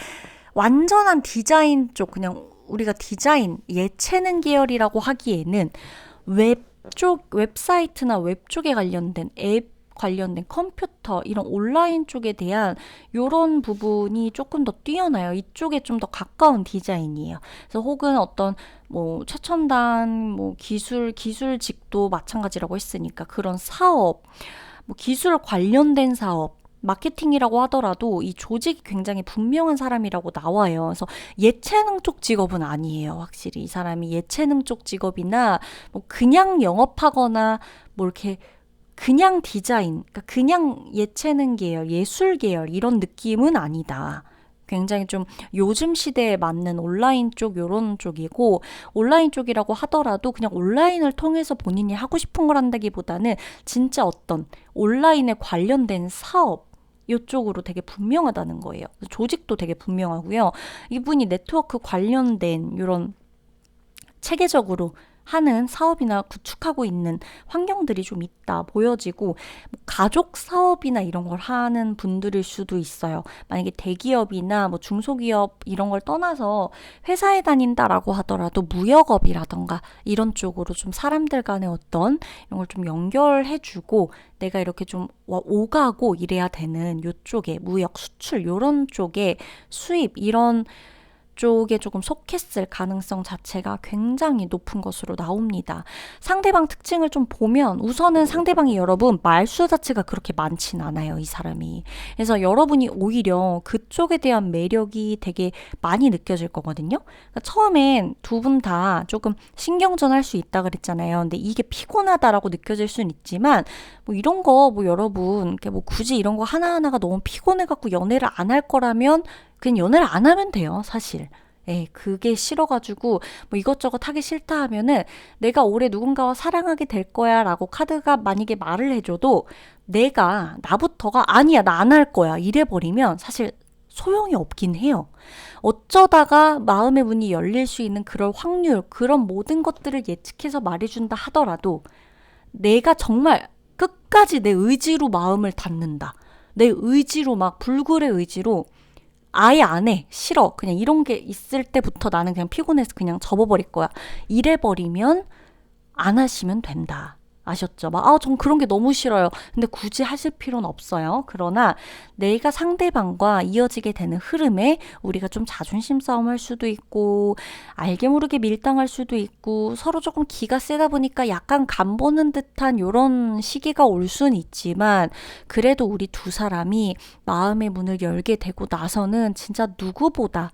완전한 디자인 쪽, 그냥 우리가 디자인, 예체능 계열이라고 하기에는 웹사이트나 웹 쪽에 관련된 앱 관련된 컴퓨터, 이런 온라인 쪽에 대한 요런 부분이 조금 더 뛰어나요. 이쪽에 좀 더 가까운 디자인이에요. 그래서 혹은 어떤 뭐 최첨단 뭐 기술직도 마찬가지라고 했으니까, 그런 사업, 뭐 기술 관련된 사업, 마케팅이라고 하더라도 이 조직이 굉장히 분명한 사람이라고 나와요. 그래서 예체능 쪽 직업은 아니에요. 확실히 이 사람이 예체능 쪽 직업이나 뭐 그냥 영업하거나 뭐 이렇게 그냥 디자인, 그러니까 그냥 예체능 계열, 예술 계열 이런 느낌은 아니다. 굉장히 좀 요즘 시대에 맞는 온라인 쪽 요런 쪽이고, 온라인 쪽이라고 하더라도 그냥 온라인을 통해서 본인이 하고 싶은 걸 한다기보다는 진짜 어떤 온라인에 관련된 사업 이쪽으로 되게 분명하다는 거예요. 조직도 되게 분명하고요. 이분이 네트워크 관련된 이런 체계적으로 하는 사업이나 구축하고 있는 환경들이 좀 있다 보여지고, 뭐 가족 사업이나 이런 걸 하는 분들일 수도 있어요. 만약에 대기업이나 뭐 중소기업 이런 걸 떠나서 회사에 다닌다라고 하더라도 무역업이라던가 이런 쪽으로 좀 사람들 간의 어떤 이런 걸 좀 연결해주고, 내가 이렇게 좀 오가고 이래야 되는 요쪽에 무역, 수출 이런 쪽에 수입 이런 쪽에 조금 속했을 가능성 자체가 굉장히 높은 것으로 나옵니다. 상대방 특징을 좀 보면 우선은 상대방이 여러분 말수 자체가 그렇게 많진 않아요, 이 사람이. 그래서 여러분이 오히려 그쪽에 대한 매력이 되게 많이 느껴질 거거든요. 그러니까 처음엔 두 분 다 조금 신경전 할 수 있다 그랬잖아요. 근데 이게 피곤하다라고 느껴질 수는 있지만, 뭐 이런 거 뭐 여러분 뭐 굳이 이런 거 하나하나가 너무 피곤해갖고 연애를 안 할 거라면 그냥 연애를 안 하면 돼요, 사실. 예, 그게 싫어가지고 뭐 이것저것 하기 싫다 하면은, 내가 올해 누군가와 사랑하게 될 거야 라고 카드가 만약에 말을 해줘도 나부터가 아니야, 나 안 할 거야 이래버리면 사실 소용이 없긴 해요. 어쩌다가 마음의 문이 열릴 수 있는 그럴 확률, 그런 모든 것들을 예측해서 말해준다 하더라도, 내가 정말 끝까지 내 의지로 마음을 닫는다, 내 의지로 막 불굴의 의지로 아예 안 해, 싫어, 그냥 이런 게 있을 때부터 나는 그냥 피곤해서 그냥 접어버릴 거야 이래버리면 안 하시면 된다 아셨죠? 전 그런 게 너무 싫어요. 근데 굳이 하실 필요는 없어요. 그러나 내가 상대방과 이어지게 되는 흐름에 우리가 좀 자존심 싸움할 수도 있고, 알게 모르게 밀당할 수도 있고, 서로 조금 기가 세다 보니까 약간 간보는 듯한 요런 시기가 올 수는 있지만, 그래도 우리 두 사람이 마음의 문을 열게 되고 나서는 진짜 누구보다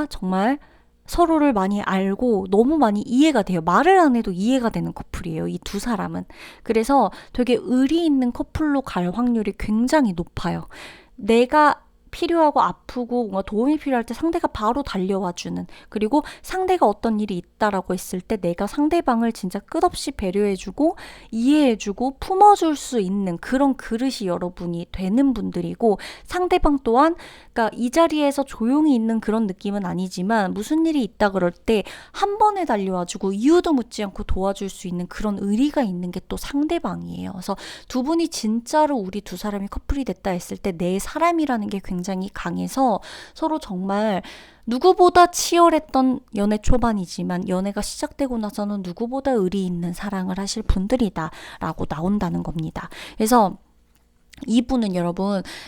정말 서로를 많이 알고 너무 많이 이해가 돼요. 말을 안 해도 이해가 되는 커플이에요. 이 두 사람은. 그래서 되게 의리 있는 커플로 갈 확률이 굉장히 높아요. 내가 필요하고 아프고 뭔가 도움이 필요할 때 상대가 바로 달려와 주는, 그리고 상대가 어떤 일이 있다라고 했을 때 내가 상대방을 진짜 끝없이 배려해주고 이해해주고 품어줄 수 있는 그런 그릇이 여러분이 되는 분들이고, 상대방 또한 그러니까 이 자리에서 조용히 있는 그런 느낌은 아니지만 무슨 일이 있다 그럴 때 한 번에 달려와주고 이유도 묻지 않고 도와줄 수 있는 그런 의리가 있는 게 또 상대방이에요. 그래서 두 분이 진짜로 우리 두 사람이 커플이 됐다 했을 때 내 사람이라는 게 굉장히 강해서 서로 정말 누구보다 치열했던 연애 초반이지만 연애가 시작되고 나서는 누구보다 의리 있는 사랑을 하실 분들이다라고 나온다는 겁니다. 그래서 이분은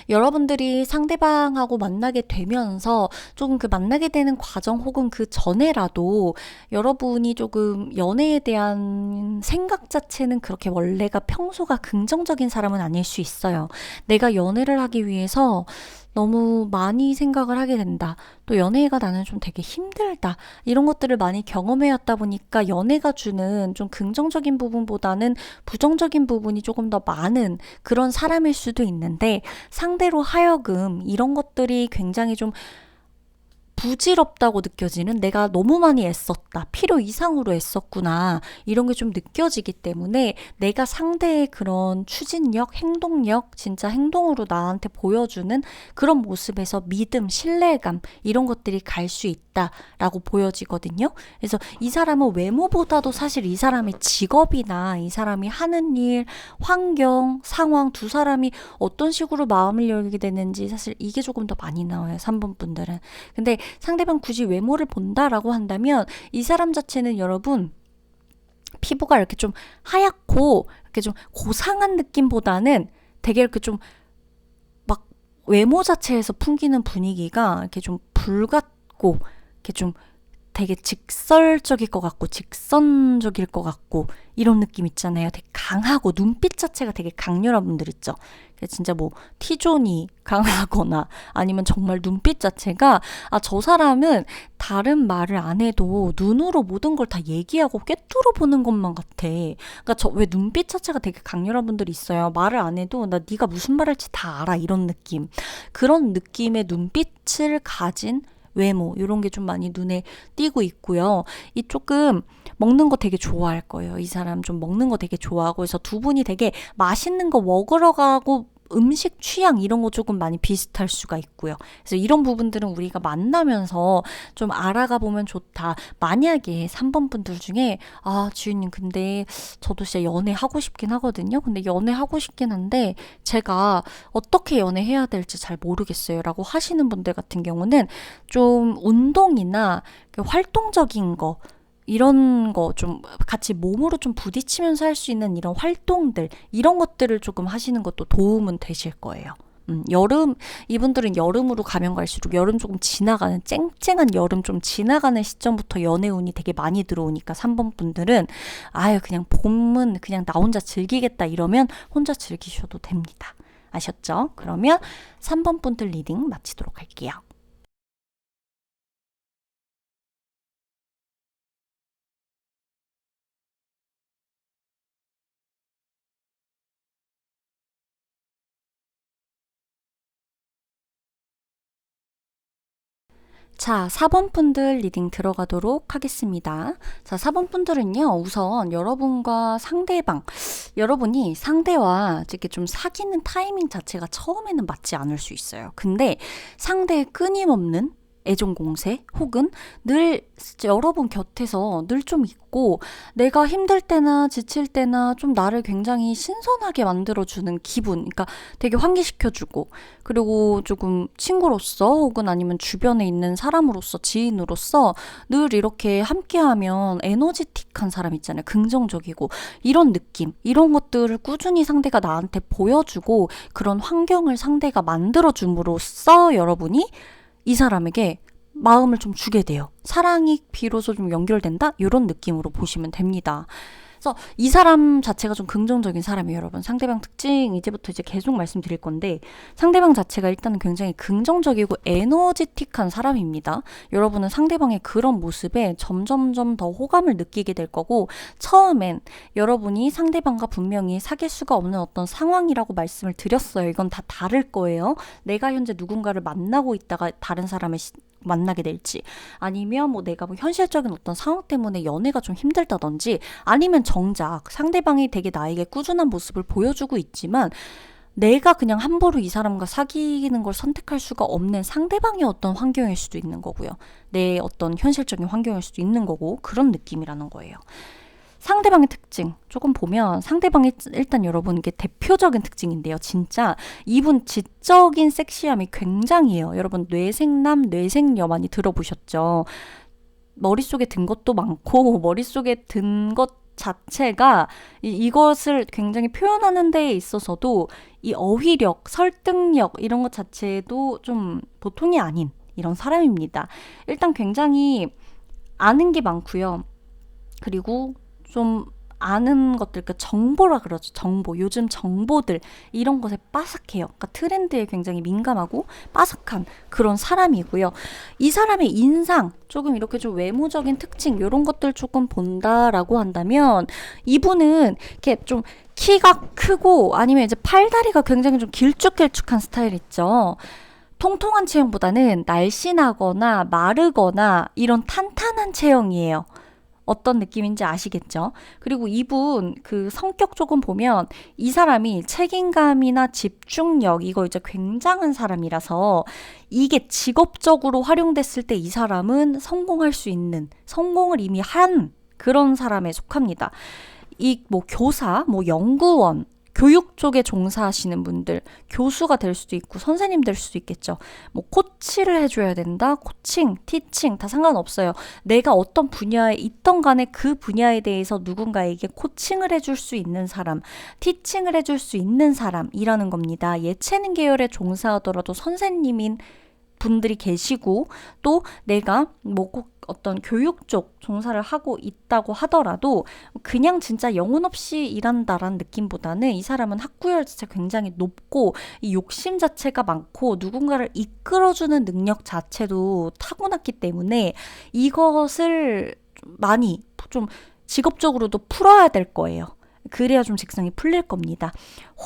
여러분들이 상대방하고 만나게 되면서 조금 그 만나게 되는 과정 혹은 그 전에라도 여러분이 조금 연애에 대한 생각 자체는 그렇게 원래가 평소가 긍정적인 사람은 아닐 수 있어요. 내가 연애를 하기 위해서 너무 많이 생각을 하게 된다. 또 연애가 나는 좀 되게 힘들다. 이런 것들을 많이 경험해왔다 보니까 연애가 주는 좀 긍정적인 부분보다는 부정적인 부분이 조금 더 많은 그런 사람일 수도 있는데, 상대로 하여금 이런 것들이 굉장히 좀 부질없다고 느껴지는, 내가 너무 많이 애썼다, 필요 이상으로 애썼구나, 이런 게 좀 느껴지기 때문에 내가 상대의 그런 추진력, 행동력, 진짜 행동으로 나한테 보여주는 그런 모습에서 믿음, 신뢰감 이런 것들이 갈 수 있다라고 보여지거든요. 그래서 이 사람은 외모보다도 사실 이 사람의 직업이나 이 사람이 하는 일, 환경, 상황, 두 사람이 어떤 식으로 마음을 열게 되는지 사실 이게 조금 더 많이 나와요. 3번 분들은. 근데 상대방 굳이 외모를 본다라고 한다면 이 사람 자체는 여러분 피부가 이렇게 좀 하얗고 이렇게 좀 고상한 느낌보다는 되게 이렇게 좀 막 외모 자체에서 풍기는 분위기가 이렇게 좀 불같고 이렇게 좀 되게 직설적일 것 같고 직선적일 것 같고 이런 느낌 있잖아요. 되게 강하고 눈빛 자체가 되게 강렬한 분들 있죠. 진짜 뭐 T존이 강하거나 아니면 정말 눈빛 자체가 저 사람은 다른 말을 안 해도 눈으로 모든 걸 다 얘기하고 꿰뚫어 보는 것만 같아. 그러니까 왜 눈빛 자체가 되게 강렬한 분들이 있어요. 말을 안 해도 나 네가 무슨 말 할지 다 알아, 이런 느낌. 그런 느낌의 눈빛을 가진 외모, 이런 게 좀 많이 눈에 띄고 있고요. 이 조금 먹는 거 되게 좋아할 거예요. 이 사람 좀 먹는 거 되게 좋아하고 해서 두 분이 되게 맛있는 거 먹으러 가고 음식 취향 이런 거 조금 많이 비슷할 수가 있고요. 그래서 이런 부분들은 우리가 만나면서 좀 알아가 보면 좋다. 만약에 3번 분들 중에 지윤님 근데 저도 진짜 연애하고 싶긴 하거든요. 근데 연애하고 싶긴 한데 제가 어떻게 연애해야 될지 잘 모르겠어요 라고 하시는 분들 같은 경우는 좀 운동이나 활동적인 거, 이런 거 좀 같이 몸으로 좀 부딪히면서 할 수 있는 이런 활동들, 이런 것들을 조금 하시는 것도 도움은 되실 거예요. 이분들은 여름으로 가면 갈수록 여름 조금 지나가는, 쨍쨍한 여름 좀 지나가는 시점부터 연애운이 되게 많이 들어오니까 3번 분들은 그냥 봄은 그냥 나 혼자 즐기겠다 이러면 혼자 즐기셔도 됩니다. 아셨죠? 그러면 3번 분들 리딩 마치도록 할게요. 자, 4번 분들 리딩 들어가도록 하겠습니다. 자, 4번 분들은요, 우선 여러분이 상대와 이렇게 좀 사귀는 타이밍 자체가 처음에는 맞지 않을 수 있어요. 근데 상대의 끊임없는 애정 공세 혹은 늘 여러분 곁에서 늘 좀 있고 내가 힘들 때나 지칠 때나 좀 나를 굉장히 신선하게 만들어주는 기분, 그러니까 되게 환기시켜주고, 그리고 조금 친구로서 혹은 아니면 주변에 있는 사람으로서, 지인으로서 늘 이렇게 함께하면 에너지틱한 사람 있잖아요. 긍정적이고 이런 느낌, 이런 것들을 꾸준히 상대가 나한테 보여주고 그런 환경을 상대가 만들어줌으로써 여러분이 이 사람에게 마음을 좀 주게 돼요. 사랑이 비로소 좀 연결된다? 이런 느낌으로 보시면 됩니다. 그래서 이 사람 자체가 좀 긍정적인 사람이에요, 여러분. 상대방 특징 이제부터 이제 계속 말씀드릴 건데, 상대방 자체가 일단은 굉장히 긍정적이고 에너지틱한 사람입니다. 여러분은 상대방의 그런 모습에 점점점 더 호감을 느끼게 될 거고, 처음엔 여러분이 상대방과 분명히 사귈 수가 없는 어떤 상황이라고 말씀을 드렸어요. 이건 다 다를 거예요. 내가 현재 누군가를 만나고 있다가 다른 사람을 만나게 될지, 아니면 뭐 내가 뭐 현실적인 어떤 상황 때문에 연애가 좀 힘들다든지, 아니면 정작 상대방이 되게 나에게 꾸준한 모습을 보여주고 있지만 내가 그냥 함부로 이 사람과 사귀는 걸 선택할 수가 없는 상대방의 어떤 환경일 수도 있는 거고요. 내 어떤 현실적인 환경일 수도 있는 거고, 그런 느낌이라는 거예요. 상대방의 특징 조금 보면, 상대방이 일단 여러분 이게 대표적인 특징인데요. 진짜 이분 지적인 섹시함이 굉장해요. 여러분 뇌생남, 뇌생녀 많이 들어보셨죠? 머릿속에 든 것도 많고 머릿속에 든 것 자체가 이것을 굉장히 표현하는 데에 있어서도 이 어휘력, 설득력 이런 것 자체도 좀 보통이 아닌 이런 사람입니다. 일단 굉장히 아는 게 많고요. 그리고 좀 아는 것들, 그러니까 정보라 그러죠. 정보. 요즘 정보들 이런 것에 빠삭해요. 그러니까 트렌드에 굉장히 민감하고 빠삭한 그런 사람이고요. 이 사람의 인상, 조금 이렇게 좀 외모적인 특징 이런 것들 조금 본다라고 한다면, 이분은 이렇게 좀 키가 크고 아니면 이제 팔다리가 굉장히 좀 길쭉길쭉한 스타일 있죠. 통통한 체형보다는 날씬하거나 마르거나 이런 탄탄한 체형이에요. 어떤 느낌인지 아시겠죠? 그리고 이분 그 성격 조금 보면 이 사람이 책임감이나 집중력 이거 이제 굉장한 사람이라서 이게 직업적으로 활용됐을 때 이 사람은 성공할 수 있는, 성공을 이미 한 그런 사람에 속합니다. 이 뭐 교사, 뭐 연구원, 교육 쪽에 종사하시는 분들, 교수가 될 수도 있고 선생님 될 수도 있겠죠. 뭐 코치를 해줘야 된다, 코칭, 티칭 다 상관없어요. 내가 어떤 분야에 있던 간에 그 분야에 대해서 누군가에게 코칭을 해줄 수 있는 사람, 티칭을 해줄 수 있는 사람이라는 겁니다. 예체능 계열에 종사하더라도 선생님인 분들이 계시고, 또 내가 뭐 꼭 어떤 교육 쪽 종사를 하고 있다고 하더라도 그냥 진짜 영혼 없이 일한다라는 느낌보다는 이 사람은 학구열 자체가 굉장히 높고 이 욕심 자체가 많고 누군가를 이끌어주는 능력 자체도 타고났기 때문에 이것을 많이 좀 직업적으로도 풀어야 될 거예요. 그래야 좀 직성이 풀릴 겁니다.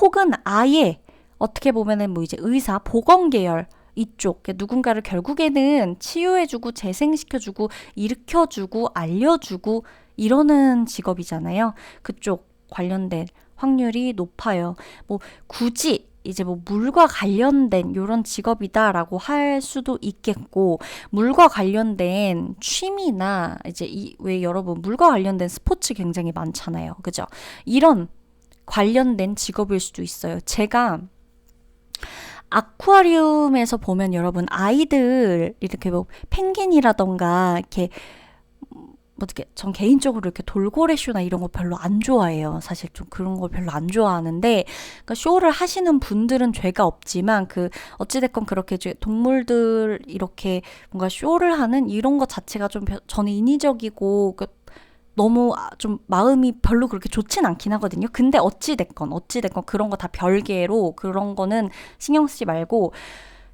혹은 아예 어떻게 보면은 뭐 이제 의사, 보건 계열 이쪽, 누군가를 결국에는 치유해주고 재생시켜주고 일으켜주고 알려주고 이러는 직업이잖아요. 그쪽 관련된 확률이 높아요. 뭐 굳이 이제 뭐 물과 관련된 이런 직업이다라고 할 수도 있겠고, 물과 관련된 취미나 이제 왜 여러분 물과 관련된 스포츠 굉장히 많잖아요. 그죠? 이런 관련된 직업일 수도 있어요. 제가 아쿠아리움에서 보면 여러분 아이들 이렇게 뭐 펭귄이라던가 이렇게 뭐 어떻게, 전 개인적으로 이렇게 돌고래 쇼나 이런 거 별로 안 좋아해요. 사실 좀 그런 걸 별로 안 좋아하는데, 그러니까 쇼를 하시는 분들은 죄가 없지만 그 어찌됐건 그렇게 동물들 이렇게 뭔가 쇼를 하는 이런 것 자체가 좀 저는 인위적이고 너무 좀 마음이 별로 그렇게 좋진 않긴 하거든요. 근데 어찌됐건 그런 거 다 별개로 그런 거는 신경 쓰지 말고,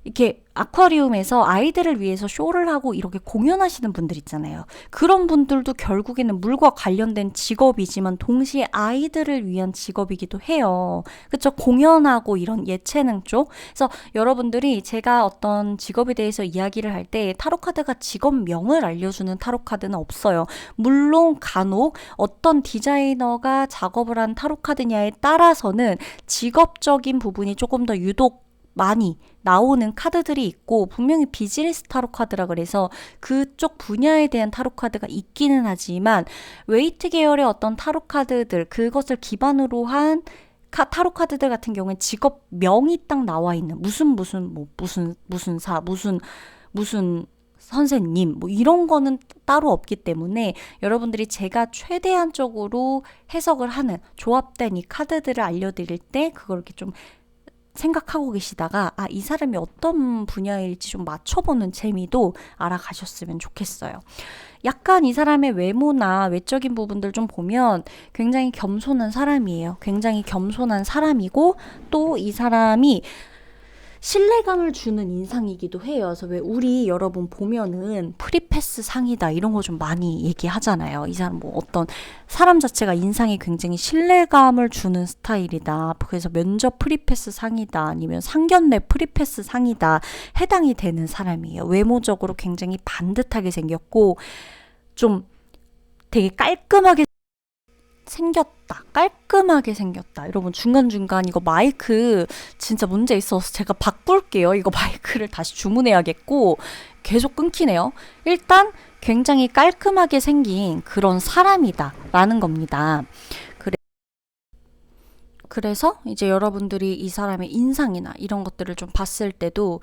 이렇게 아쿠아리움에서 아이들을 위해서 쇼를 하고 이렇게 공연하시는 분들 있잖아요. 그런 분들도 결국에는 물과 관련된 직업이지만 동시에 아이들을 위한 직업이기도 해요. 그쵸? 공연하고 이런 예체능 쪽. 그래서 여러분들이 제가 어떤 직업에 대해서 이야기를 할 때 타로카드가 직업명을 알려주는 타로카드는 없어요. 물론 간혹 어떤 디자이너가 작업을 한 타로카드냐에 따라서는 직업적인 부분이 조금 더 유독 많이 나오는 카드들이 있고 분명히 비즈니스 타로 카드라 그래서 그쪽 분야에 대한 타로 카드가 있기는 하지만 웨이트 계열의 어떤 타로 카드들 그것을 기반으로 한 타로 카드들 같은 경우는 직업명이 딱 나와 있는 무슨 사 무슨 선생님 뭐 이런 거는 따로 없기 때문에 여러분들이 제가 최대한적으로 해석을 하는 조합된 이 카드들을 알려드릴 때 그걸 이렇게 좀 생각하고 계시다가 이 사람이 어떤 분야일지 좀 맞춰보는 재미도 알아가셨으면 좋겠어요. 약간 이 사람의 외모나 외적인 부분들 좀 보면 굉장히 겸손한 사람이에요. 굉장히 겸손한 사람이고 또 이 사람이 신뢰감을 주는 인상이기도 해요. 그래서 왜 우리 여러분 보면은 프리패스 상이다 이런 거 좀 많이 얘기하잖아요. 이 사람 뭐 어떤 사람 자체가 인상이 굉장히 신뢰감을 주는 스타일이다. 그래서 면접 프리패스 상이다. 아니면 상견례 프리패스 상이다. 해당이 되는 사람이에요. 외모적으로 굉장히 반듯하게 생겼고 좀 되게 깔끔하게 생겼다. 여러분 중간중간 이거 마이크 진짜 문제 있어서 제가 바꿀게요. 이거 마이크를 다시 주문해야겠고 계속 끊기네요. 일단 굉장히 깔끔하게 생긴 그런 사람이다 라는 겁니다. 그래서 이제 여러분들이 이 사람의 인상이나 이런 것들을 좀 봤을 때도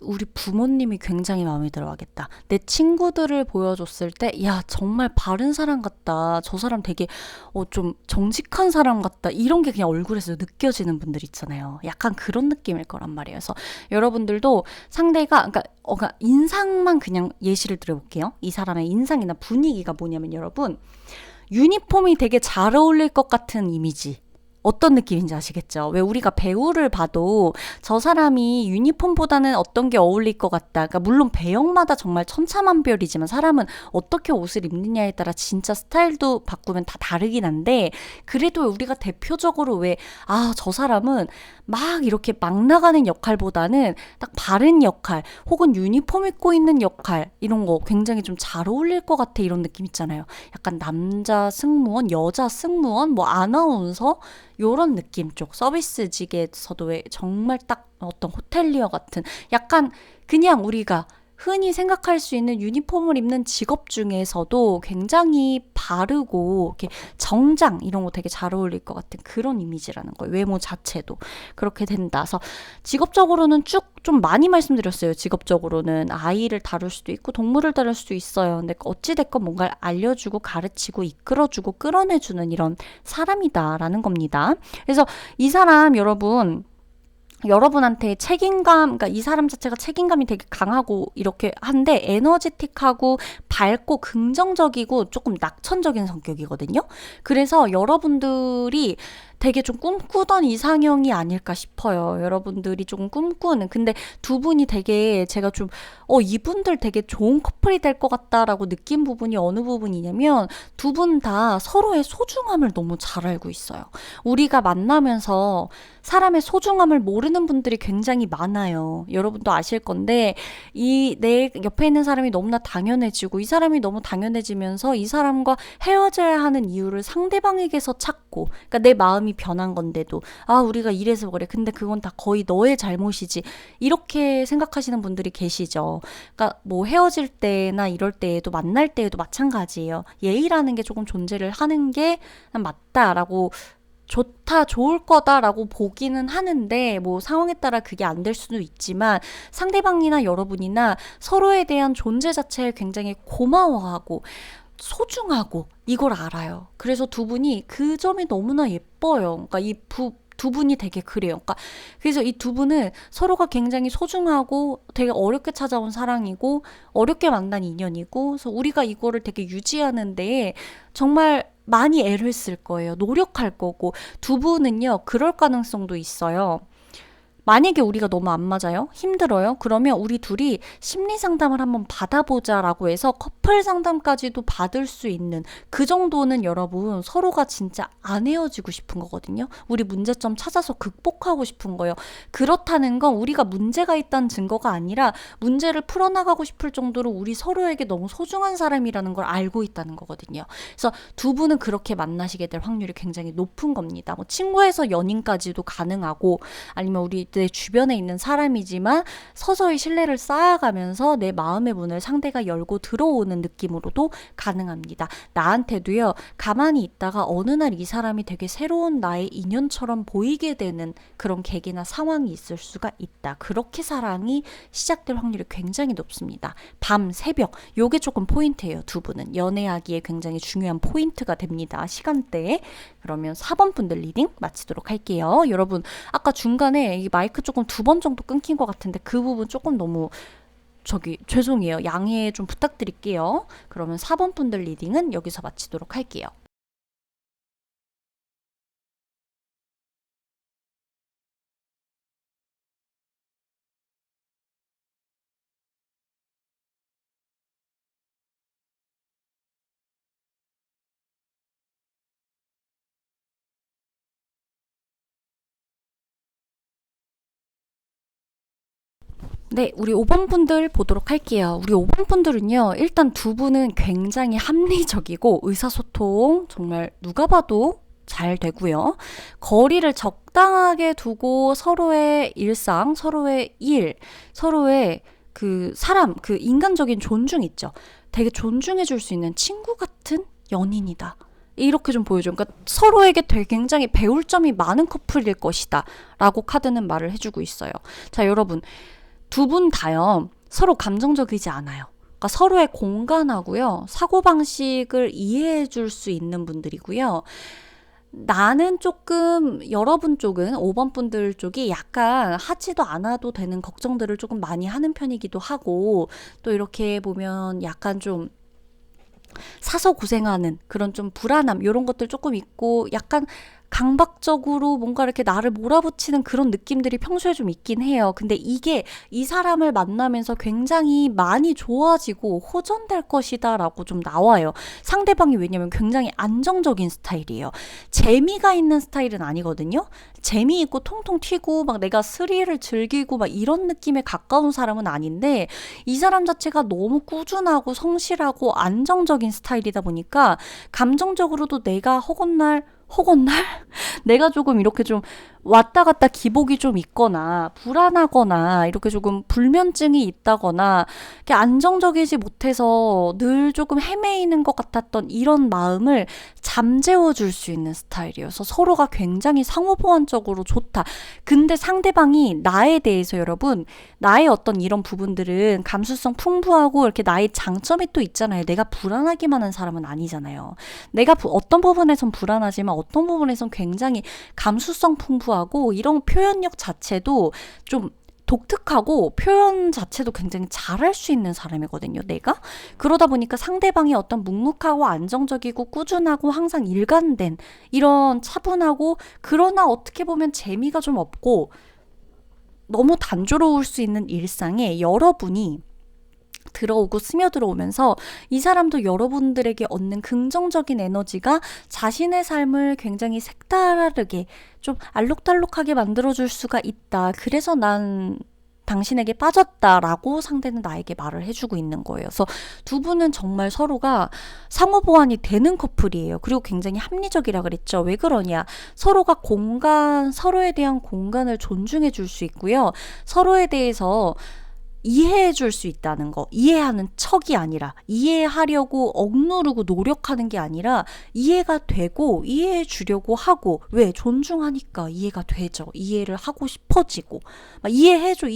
우리 부모님이 굉장히 마음에 들어 하겠다. 내 친구들을 보여줬을 때 야 정말 바른 사람 같다. 저 사람 되게 좀 정직한 사람 같다. 이런 게 그냥 얼굴에서 느껴지는 분들 있잖아요. 약간 그런 느낌일 거란 말이에요. 그래서 여러분들도 상대가 그러니까 인상만 그냥 예시를 들어볼게요. 이 사람의 인상이나 분위기가 뭐냐면 여러분 유니폼이 되게 잘 어울릴 것 같은 이미지. 어떤 느낌인지 아시겠죠? 왜 우리가 배우를 봐도 저 사람이 유니폼보다는 어떤 게 어울릴 것 같다. 그러니까 물론 배역마다 정말 천차만별이지만 사람은 어떻게 옷을 입느냐에 따라 진짜 스타일도 바꾸면 다 다르긴 한데 그래도 우리가 대표적으로 저 사람은 막 이렇게 막 나가는 역할보다는 딱 바른 역할 혹은 유니폼 입고 있는 역할 이런 거 굉장히 좀 잘 어울릴 것 같아 이런 느낌 있잖아요. 약간 남자 승무원, 여자 승무원, 뭐 아나운서 요런 느낌 쪽 서비스직에서도 왜 정말 딱 어떤 호텔리어 같은 약간 그냥 우리가 흔히 생각할 수 있는 유니폼을 입는 직업 중에서도 굉장히 바르고 이렇게 정장 이런 거 되게 잘 어울릴 것 같은 그런 이미지라는 거예요. 외모 자체도 그렇게 된다. 그래서 직업적으로는 쭉 좀 많이 말씀드렸어요. 직업적으로는 아이를 다룰 수도 있고 동물을 다룰 수도 있어요. 근데 어찌됐건 뭔가를 알려주고 가르치고 이끌어주고 끌어내주는 이런 사람이다라는 겁니다. 그래서 이 사람 여러분한테 책임감, 그러니까 이 사람 자체가 책임감이 되게 강하고 이렇게 한데 에너지틱하고 밝고 긍정적이고 조금 낙천적인 성격이거든요. 그래서 여러분들이 되게 좀 꿈꾸던 이상형이 아닐까 싶어요. 여러분들이 조금 꿈꾸는. 근데 두 분이 되게 제가 좀 이분들 되게 좋은 커플이 될 것 같다라고 느낀 부분이 어느 부분이냐면 두 분 다 서로의 소중함을 너무 잘 알고 있어요. 우리가 만나면서 사람의 소중함을 모르는 분들이 굉장히 많아요. 여러분도 아실 건데 내 옆에 있는 사람이 너무나 당연해지고 이 사람이 너무 당연해지면서 이 사람과 헤어져야 하는 이유를 상대방에게서 찾고 그러니까 내 마음이 변한 건데도 우리가 이래서 그래. 근데 그건 다 거의 너의 잘못이지. 이렇게 생각하시는 분들이 계시죠. 그러니까 뭐 헤어질 때나 이럴 때에도 만날 때에도 마찬가지예요. 예의라는 게 조금 존재를 하는 게 맞다라고 좋다, 좋을 거다라고 보기는 하는데 뭐 상황에 따라 그게 안 될 수도 있지만 상대방이나 여러분이나 서로에 대한 존재 자체에 굉장히 고마워하고 소중하고 이걸 알아요. 그래서 두 분이 그 점이 너무나 예뻐요. 그러니까 두 분이 되게 그래요. 그러니까 그래서 이 두 분은 서로가 굉장히 소중하고 되게 어렵게 찾아온 사랑이고 어렵게 만난 인연이고 그래서 우리가 이거를 되게 유지하는데 정말 많이 애를 쓸 거예요. 노력할 거고 두 분은요. 그럴 가능성도 있어요. 만약에 우리가 너무 안 맞아요? 힘들어요? 그러면 우리 둘이 심리 상담을 한번 받아보자라고 해서 커플 상담까지도 받을 수 있는 그 정도는 여러분 서로가 진짜 안 헤어지고 싶은 거거든요. 우리 문제점 찾아서 극복하고 싶은 거예요. 그렇다는 건 우리가 문제가 있다는 증거가 아니라 문제를 풀어나가고 싶을 정도로 우리 서로에게 너무 소중한 사람이라는 걸 알고 있다는 거거든요. 그래서 두 분은 그렇게 만나시게 될 확률이 굉장히 높은 겁니다. 뭐 친구에서 연인까지도 가능하고 아니면 우리 내 주변에 있는 사람이지만 서서히 신뢰를 쌓아가면서 내 마음의 문을 상대가 열고 들어오는 느낌으로도 가능합니다. 나한테도요, 가만히 있다가 어느 날 이 사람이 되게 새로운 나의 인연처럼 보이게 되는 그런 계기나 상황이 있을 수가 있다. 그렇게 사랑이 시작될 확률이 굉장히 높습니다. 밤, 새벽, 요게 조금 포인트예요. 두 분은 연애하기에 굉장히 중요한 포인트가 됩니다. 시간대에. 그러면 4번 분들 리딩 마치도록 할게요. 여러분, 아까 중간에 이 마이크 조금 2번 정도 끊긴 것 같은데 그 부분 조금 너무 죄송해요. 양해 좀 부탁드릴게요. 그러면 4번 분들 리딩은 여기서 마치도록 할게요. 네, 우리 5번 분들 보도록 할게요. 우리 5번 분들은요, 일단 두 분은 굉장히 합리적이고 의사소통 정말 누가 봐도 잘 되고요. 거리를 적당하게 두고 서로의 일상, 서로의 일, 서로의 그 사람, 그 인간적인 존중 있죠. 되게 존중해 줄 수 있는 친구 같은 연인이다. 이렇게 좀 보여줘요. 그러니까 서로에게 되게 굉장히 배울 점이 많은 커플일 것이다. 라고 카드는 말을 해주고 있어요. 자, 여러분. 두 분 다요, 서로 감정적이지 않아요. 그러니까 서로의 공간하고요, 사고방식을 이해해 줄 수 있는 분들이고요. 나는 조금, 여러분 쪽은, 5번 분들 쪽이 약간 하지도 않아도 되는 걱정들을 조금 많이 하는 편이기도 하고, 또 이렇게 보면 약간 좀 사서 고생하는 그런 좀 불안함, 이런 것들 조금 있고, 약간 강박적으로 뭔가 이렇게 나를 몰아붙이는 그런 느낌들이 평소에 좀 있긴 해요. 근데 이게 이 사람을 만나면서 굉장히 많이 좋아지고 호전될 것이다 라고 좀 나와요. 상대방이 왜냐면 굉장히 안정적인 스타일이에요. 재미가 있는 스타일은 아니거든요. 재미있고 통통 튀고 막 내가 스릴을 즐기고 막 이런 느낌에 가까운 사람은 아닌데, 이 사람 자체가 너무 꾸준하고 성실하고 안정적인 스타일이다 보니까 감정적으로도 내가 허건날 내가 조금 이렇게 좀 왔다 갔다 기복이 좀 있거나 불안하거나 이렇게 조금 불면증이 있다거나 이렇게 안정적이지 못해서 늘 조금 헤매이는 것 같았던 이런 마음을 잠재워 줄 수 있는 스타일이어서 서로가 굉장히 상호보완적으로 좋다. 근데 상대방이 나에 대해서, 여러분, 나의 어떤 이런 부분들은 감수성 풍부하고 이렇게 나의 장점이 또 있잖아요. 내가 불안하기만 한 사람은 아니잖아요. 내가 어떤 부분에선 불안하지만 어떤 부분에선 굉장히 감수성 풍부하고 이런 표현력 자체도 좀 독특하고 표현 자체도 굉장히 잘할 수 있는 사람이거든요, 내가. 그러다 보니까 상대방이 어떤 묵묵하고 안정적이고 꾸준하고 항상 일관된 이런 차분하고, 그러나 어떻게 보면 재미가 좀 없고 너무 단조로울 수 있는 일상에 여러분이 들어오고 스며들어오면서 이 사람도 여러분들에게 얻는 긍정적인 에너지가 자신의 삶을 굉장히 색다르게 좀 알록달록하게 만들어줄 수가 있다. 그래서 난 당신에게 빠졌다라고 상대는 나에게 말을 해주고 있는 거예요. 그래서 두 분은 정말 서로가 상호보완이 되는 커플이에요. 그리고 굉장히 합리적이라 그랬죠. 왜 그러냐? 서로가 서로에 대한 공간을 존중해 줄 수 있고요. 서로에 대해서 이해해 줄 수 있다는 거. 이해하는 척이 아니라, 이해하려고 억누르고 노력하는 게 아니라 이해가 되고 이해해 주려고 하고, 왜? 존중하니까 이해가 되죠. 이해를 하고 싶어지고 막 이해해줘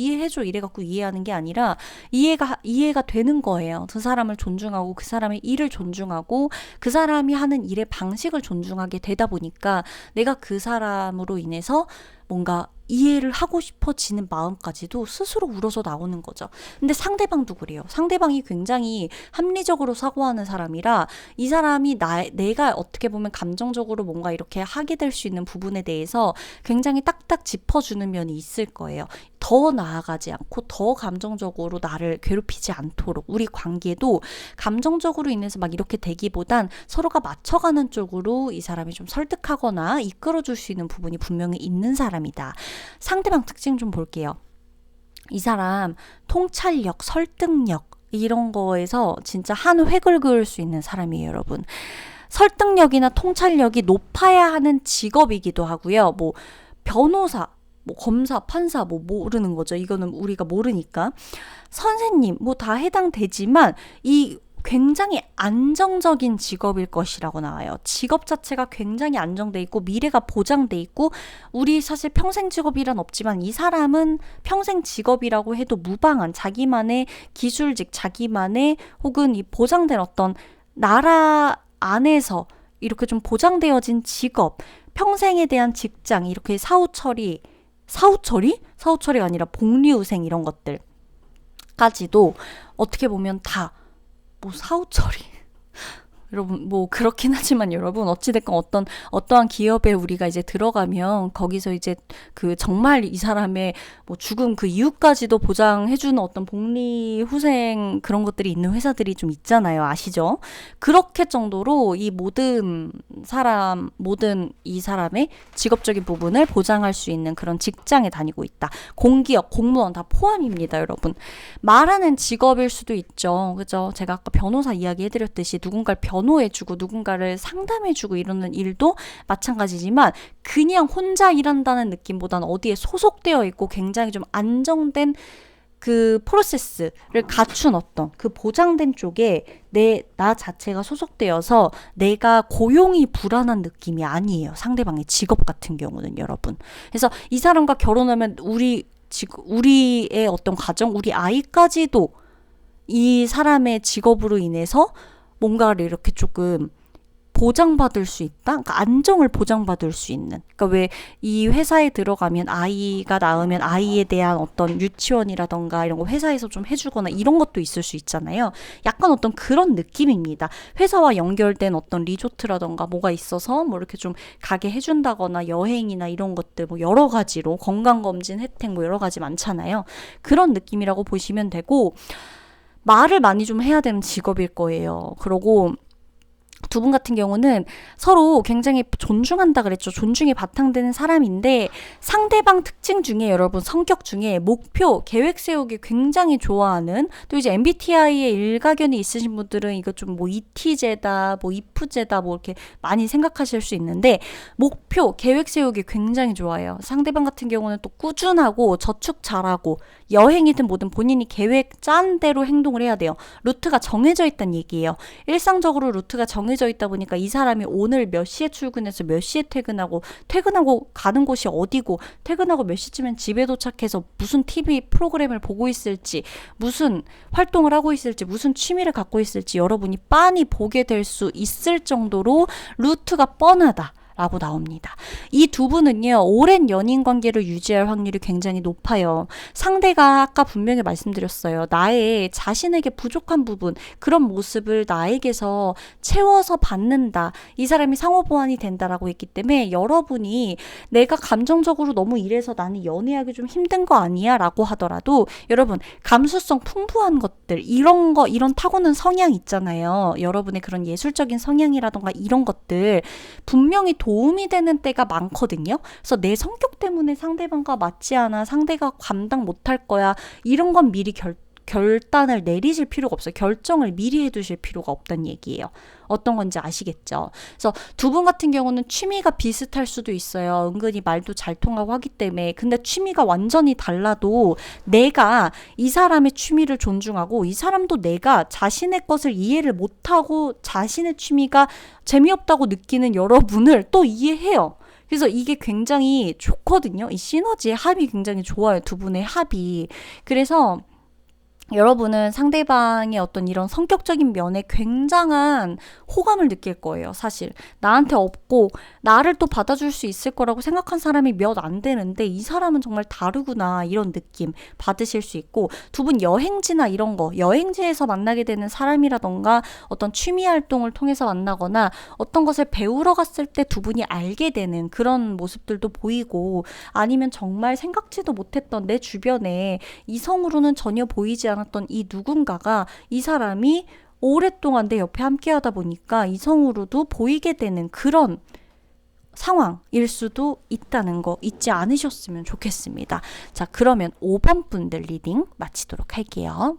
이래갖고 이해하는 게 아니라 이해가 되는 거예요. 그 사람을 존중하고 그 사람의 일을 존중하고 그 사람이 하는 일의 방식을 존중하게 되다 보니까 내가 그 사람으로 인해서 뭔가 이해를 하고 싶어지는 마음까지도 스스로 우러서 나오는 거죠. 근데 상대방도 그래요. 상대방이 굉장히 합리적으로 사고하는 사람이라 이 사람이 내가 어떻게 보면 감정적으로 뭔가 이렇게 하게 될 수 있는 부분에 대해서 굉장히 딱딱 짚어주는 면이 있을 거예요. 더 나아가지 않고 더 감정적으로 나를 괴롭히지 않도록, 우리 관계도 감정적으로 인해서 막 이렇게 되기보단 서로가 맞춰가는 쪽으로 이 사람이 좀 설득하거나 이끌어줄 수 있는 부분이 분명히 있는 사람이다. 상대방 특징 좀 볼게요. 이 사람 통찰력, 설득력 이런 거에서 진짜 한 획을 그을 수 있는 사람이에요, 여러분. 설득력이나 통찰력이 높아야 하는 직업이기도 하고요. 뭐 변호사, 뭐 검사, 판사 뭐 모르는 거죠. 이거는 우리가 모르니까. 선생님 뭐 다 해당되지만 이 굉장히 안정적인 직업일 것이라고 나와요. 직업 자체가 굉장히 안정돼 있고 미래가 보장돼 있고 우리 사실 평생 직업이란 없지만 이 사람은 평생 직업이라고 해도 무방한 자기만의 기술직, 자기만의 혹은 이 보장된 어떤 나라 안에서 이렇게 좀 보장되어진 직업, 평생에 대한 직장, 이렇게 사후처리가 아니라 복리후생 이런 것들까지도 어떻게 보면 다 뭐 사후처리 여러분 뭐 그렇긴 하지만 여러분 어찌됐건 어떠한 기업에 우리가 이제 들어가면 거기서 이제 그 정말 이 사람의 뭐 죽음 그 이후까지도 보장해주는 어떤 복리 후생 그런 것들이 있는 회사들이 좀 있잖아요. 아시죠? 그렇게 정도로 이 모든 이 사람의 직업적인 부분을 보장할 수 있는 그런 직장에 다니고 있다. 공기업, 공무원 다 포함입니다, 여러분. 말하는 직업일 수도 있죠. 그죠? 제가 아까 변호사 이야기 해드렸듯이 누군가를 변호해주고 누군가를 상담해주고 이러는 일도 마찬가지지만 그냥 혼자 일한다는 느낌보다는 어디에 소속되어 있고 굉장히 좀 안정된 그 프로세스를 갖춘 어떤 그 보장된 쪽에 나 자체가 소속되어서 내가 고용이 불안한 느낌이 아니에요. 상대방의 직업 같은 경우는 여러분. 그래서 이 사람과 결혼하면 우리의 어떤 가정, 우리 아이까지도 이 사람의 직업으로 인해서 뭔가를 이렇게 조금 보장받을 수 있다? 그러니까 안정을 보장받을 수 있는. 그러니까 왜 이 회사에 들어가면 아이가 낳으면 아이에 대한 어떤 유치원이라던가 이런 거 회사에서 좀 해주거나 이런 것도 있을 수 있잖아요. 약간 어떤 그런 느낌입니다. 회사와 연결된 어떤 리조트라던가 뭐가 있어서 뭐 이렇게 좀 가게 해준다거나 여행이나 이런 것들 뭐 여러 가지로 건강검진 혜택 뭐 여러 가지 많잖아요. 그런 느낌이라고 보시면 되고 말을 많이 좀 해야 되는 직업일 거예요. 그러고 두 분 같은 경우는 서로 굉장히 존중한다 그랬죠. 존중이 바탕되는 사람인데 상대방 특징 중에 여러분 성격 중에 목표, 계획 세우기 굉장히 좋아하는 또 이제 MBTI에 일가견이 있으신 분들은 이거 좀 뭐 ET제다, 뭐 IF제다 뭐 이렇게 많이 생각하실 수 있는데 목표, 계획 세우기 굉장히 좋아해요. 상대방 같은 경우는 또 꾸준하고 저축 잘하고 여행이든 뭐든 본인이 계획 짠 대로 행동을 해야 돼요. 루트가 정해져 있다는 얘기예요. 일상적으로 루트가 정해져 있다 보니까 이 사람이 오늘 몇 시에 출근해서 몇 시에 퇴근하고 가는 곳이 어디고 퇴근하고 몇 시쯤엔 집에 도착해서 무슨 TV 프로그램을 보고 있을지 무슨 활동을 하고 있을지 무슨 취미를 갖고 있을지 여러분이 빤히 보게 될 수 있을 정도로 루트가 뻔하다. 라고 나옵니다. 이 두 분은요, 오랜 연인 관계를 유지할 확률이 굉장히 높아요. 상대가 아까 분명히 말씀드렸어요. 나의 자신에게 부족한 부분, 그런 모습을 나에게서 채워서 받는다. 이 사람이 상호 보완이 된다라고 했기 때문에 여러분이 내가 감정적으로 너무 이래서 나는 연애하기 좀 힘든 거 아니야? 라고 하더라도 여러분, 감수성 풍부한 것들, 이런 타고난 성향 있잖아요. 여러분의 그런 예술적인 성향이라던가 이런 것들 분명히 도움이 되는 때가 많거든요. 그래서 내 성격 때문에 상대방과 맞지 않아, 상대가 감당 못할 거야, 이런 건 미리 결단을 내리실 필요가 없어요. 결정을 미리 해두실 필요가 없다는 얘기예요. 어떤 건지 아시겠죠? 그래서 두 분 같은 경우는 취미가 비슷할 수도 있어요. 은근히 말도 잘 통하고 하기 때문에. 근데 취미가 완전히 달라도 내가 이 사람의 취미를 존중하고 이 사람도 내가 자신의 것을 이해를 못하고 자신의 취미가 재미없다고 느끼는 여러분을 또 이해해요. 그래서 이게 굉장히 좋거든요. 이 시너지의 합이 굉장히 좋아요. 두 분의 합이. 그래서 여러분은 상대방의 어떤 이런 성격적인 면에 굉장한 호감을 느낄 거예요. 사실 나한테 없고 나를 또 받아줄 수 있을 거라고 생각한 사람이 몇 안 되는데 이 사람은 정말 다르구나, 이런 느낌 받으실 수 있고, 두 분 여행지나 이런 거, 여행지에서 만나게 되는 사람이라던가 어떤 취미 활동을 통해서 만나거나 어떤 것을 배우러 갔을 때 두 분이 알게 되는 그런 모습들도 보이고, 아니면 정말 생각지도 못했던 내 주변에 이성으로는 전혀 보이지 않았던 이 누군가가 이 사람이 오랫동안 내 옆에 함께 하다 보니까 이성으로도 보이게 되는 그런 상황일 수도 있다는 거 잊지 않으셨으면 좋겠습니다. 자, 그러면 5번 분들 리딩 마치도록 할게요.